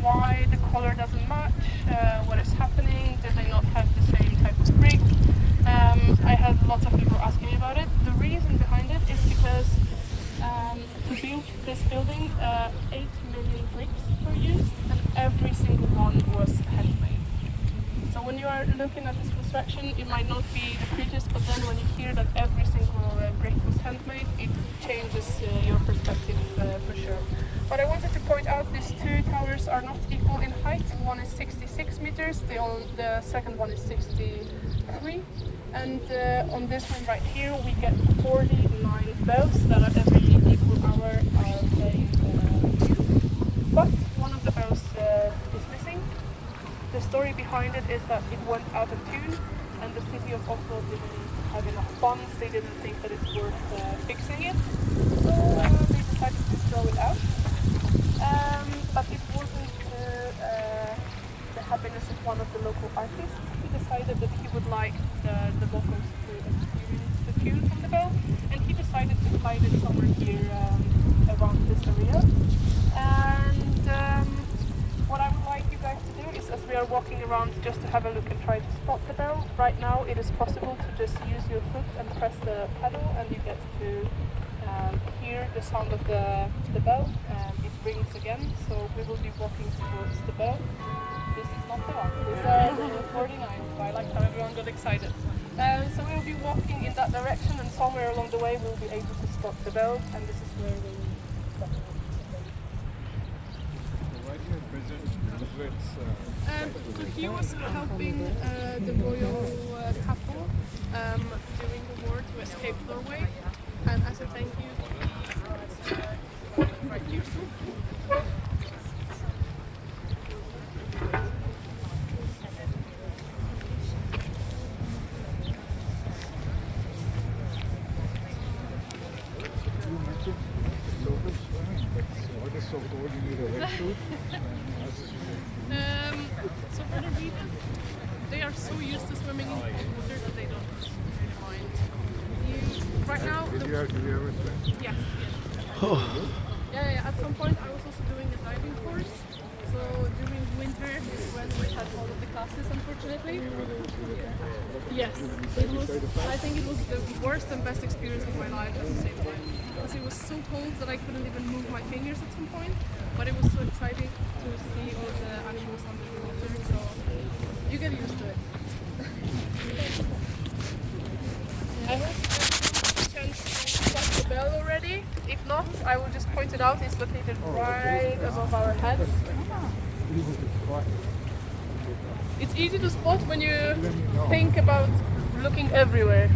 Why the color doesn't match, what is happening, did they not have the same type of brick? I had lots of people asking me about it. The reason behind it is because to build this building, 8 million bricks were used and every single one was handmade. So when you are looking at this construction, it might not be the prettiest, but then when you hear that every single brick was handmade, it changes your perspective for sure. But I wanted to point out these two towers are not equal in height. One is 66 meters, the second one is 63. And on this one right here, we get 49 bells that are every equal hour are playing. But one of the bells is missing. The story behind it is that it went out of tune, and the city of Oslo didn't have enough funds. They didn't think that it's worth fixing it, so they decided to throw it out. But it wasn't the happiness of one of the local artists. He decided that he would like the locals to experience the tune from the bell, and he decided to hide it somewhere here around this area. And what I would like you guys to do is, as we are walking around, just to have a look and try to spot the bell. Right now it is possible to just use your foot and press the pedal, and you get to hear the sound of the bell. It rings again, so we will be walking towards the bell. This is not the one, this is 49, so I like how everyone got excited. So we will be walking in that direction, and somewhere along the way we will be able to spot the bell, and this is where we will stop. So he was helping the royal couple during the war to escape Norway, and as a thank you, right here. So cold, you need a wetsuit. So for the reason, they are so used to swimming in cold water that they don't really mind. Right now, Did you ever swim? yes. Yeah. At some point, I was also doing a diving course. So during winter is when we had all of the classes, unfortunately. Yes, it was. I think it was the worst and best experience of my life at the same time, because it was so cold that I couldn't even move my fingers at some point. But it was so exciting to see all the animals under the water. So you get used to it. I hope you get a chance to spot the bell already. If not, I will just point it out. It's located right above our heads. It's easy to spot when you think about looking everywhere.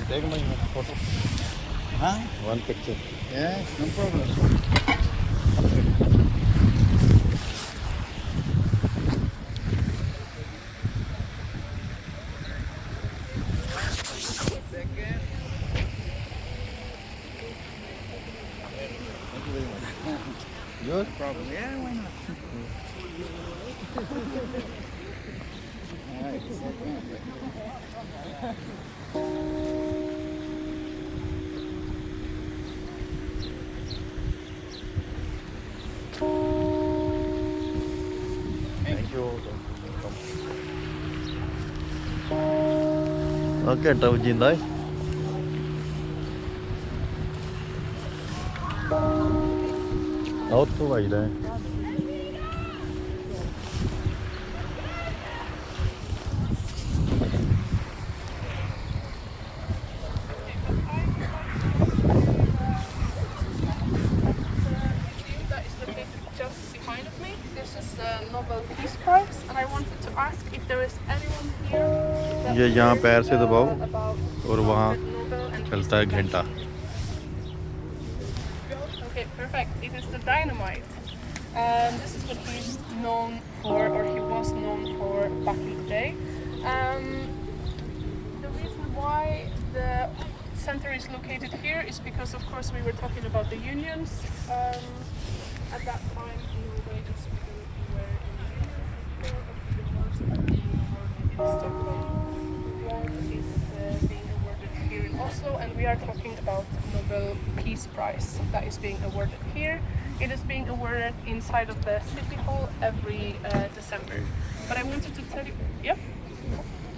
Take my photo. Huh? One picture. Yeah, no problem. Good. Problem. Yeah, why not? All right, second. Thank you. ਘੰਟਾ ਵਜਿੰਦਾ ਏ ਆ ਉੱਥੋਂ ਵੱਜਦਾ ਹੈ That is located just behind of me. This is the Nobel Peace Prize, and I wanted to ask if there is anyone here that ये यहाँ heard, पैर से दबाओ about और वहाँ Nobel and चलता है peace घंटा Okay, perfect. It is the dynamite. This is what he's known for, or he was known for back in the day. The reason why the center is located here is because, of course, we were talking about the unions. At that time, Norway and Sweden were in unions before the divorce and being awarded in Stockholm. One is being awarded here in Oslo, and we are talking about Nobel Peace Prize that is being awarded here. It is being awarded inside of the City Hall every December. But I wanted to tell you, yeah?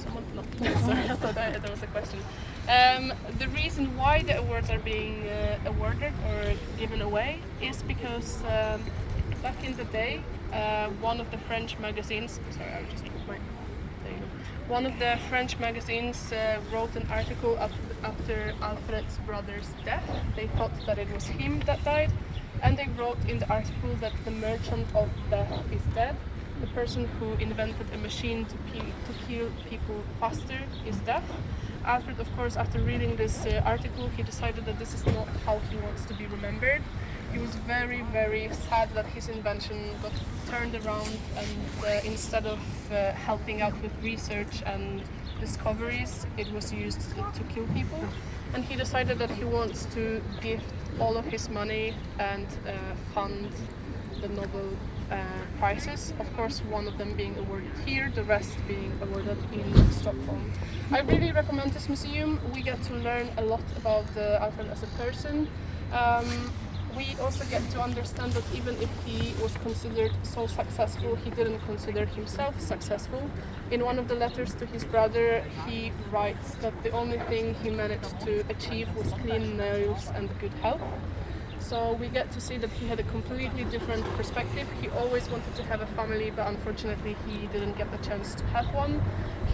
Someone? No, sorry, I thought there was a question. The reason why the awards are being awarded or given away is because back in the day, one of the French magazines, sorry, I'll just put my, there you go. One of the French magazines wrote an article after Alfred's brother's death. They thought that it was him that died, and they wrote in the article that the merchant of death is dead. The person who invented a machine to kill people faster is dead. Alfred, of course, after reading this article, he decided that this is not how he wants to be remembered. He was very, very sad that his invention got turned around, and instead of helping out with research and discoveries, it was used to kill people. And he decided that he wants to gift all of his money and fund the Nobel prizes. Of course, one of them being awarded here, the rest being awarded in Stockholm. I really recommend this museum. We get to learn a lot about Alfred as a person. We also get to understand that even if he was considered so successful, he didn't consider himself successful. In one of the letters to his brother, he writes that the only thing he managed to achieve was clean nails and good health. So we get to see that he had a completely different perspective. He always wanted to have a family, but unfortunately he didn't get the chance to have one.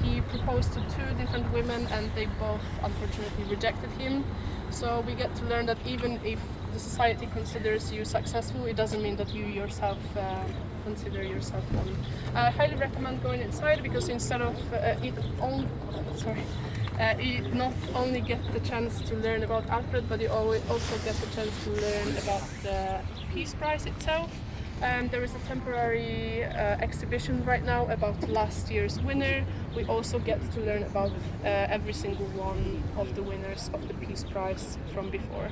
He proposed to 2 different women, and they both unfortunately rejected him. So we get to learn that even if the society considers you successful, it doesn't mean that you yourself consider yourself one. I highly recommend going inside, because instead of you not only get the chance to learn about Alfred, but you also get the chance to learn about the Peace Prize itself. There is a temporary exhibition right now about last year's winner. We also get to learn about every single one of the winners of the Peace Prize from before.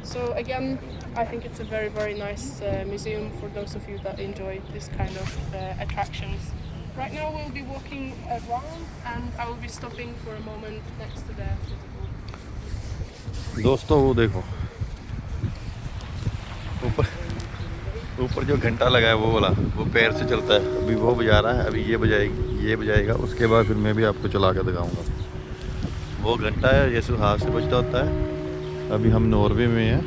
So again, I think it's a very, very nice museum for those of you that enjoy this kind of attractions. Right now we'll be walking around and I will be stopping for a moment next to the city hall. दोस्तों वो देखो ऊपर जो घंटा लगा है वो वाला, वो पैर से चलता है। अभी वो बजा रहा है, अभी ये बजाएगा, उसके बाद फिर मैं भी आपको चला कर दिखाऊंगा। वो घंटा है जैसे हाथ से बजता होता है। अभी हम नॉर्वे में हैं,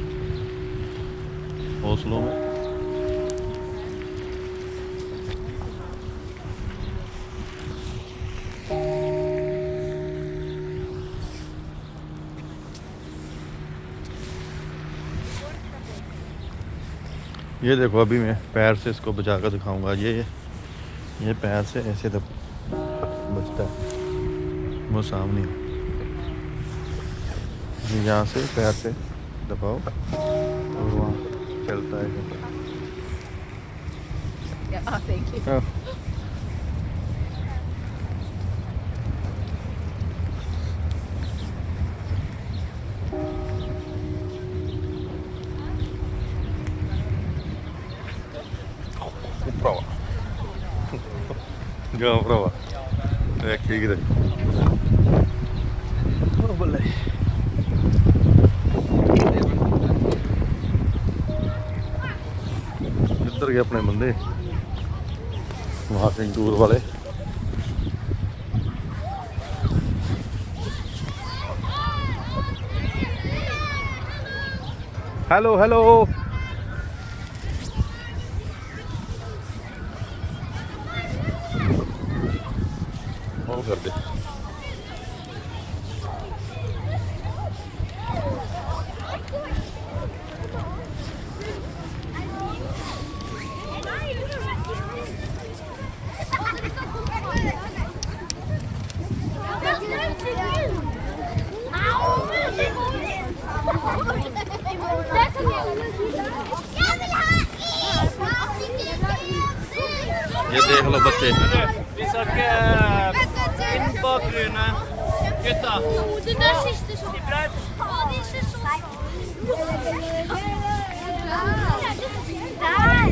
ओस्लो में। ये देखो अभी मैं पैर से इसको बजा कर दिखाऊंगा। ये पैर से ऐसे बजता है, वो सामने ये यहाँ से पैर से दबाओ और वहाँ चलता है। thank you. हाँ। Prova. Andiamo a prova. Che grande. Oh, bolle. किधर गए अपने बंदे? वहाँ से टूर वाले। Hello hello. कर दे। ये देख लो बच्चे। Bakgrunnen. Gutta. Det där sista så. Det är bra. Ja, det är så. Där.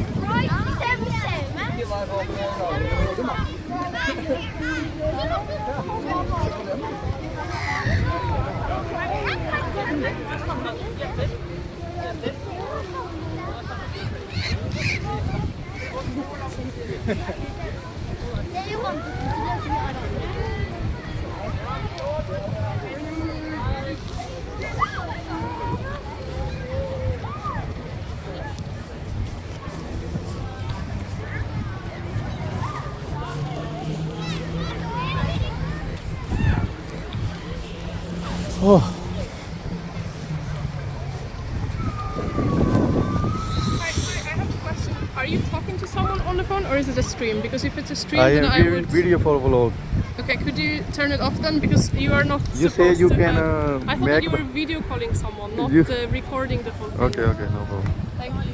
Det är ju Oh. Hi, I have a question. Are you talking to someone on the phone or is it a stream? Because if it's a stream, I then am I would... video for vlog. Okay, could you turn it off then? Because you are not You say supposed you to can have... I thought that make you were video calling someone, not You- recording the whole thing. Okay, no problem. Thank you.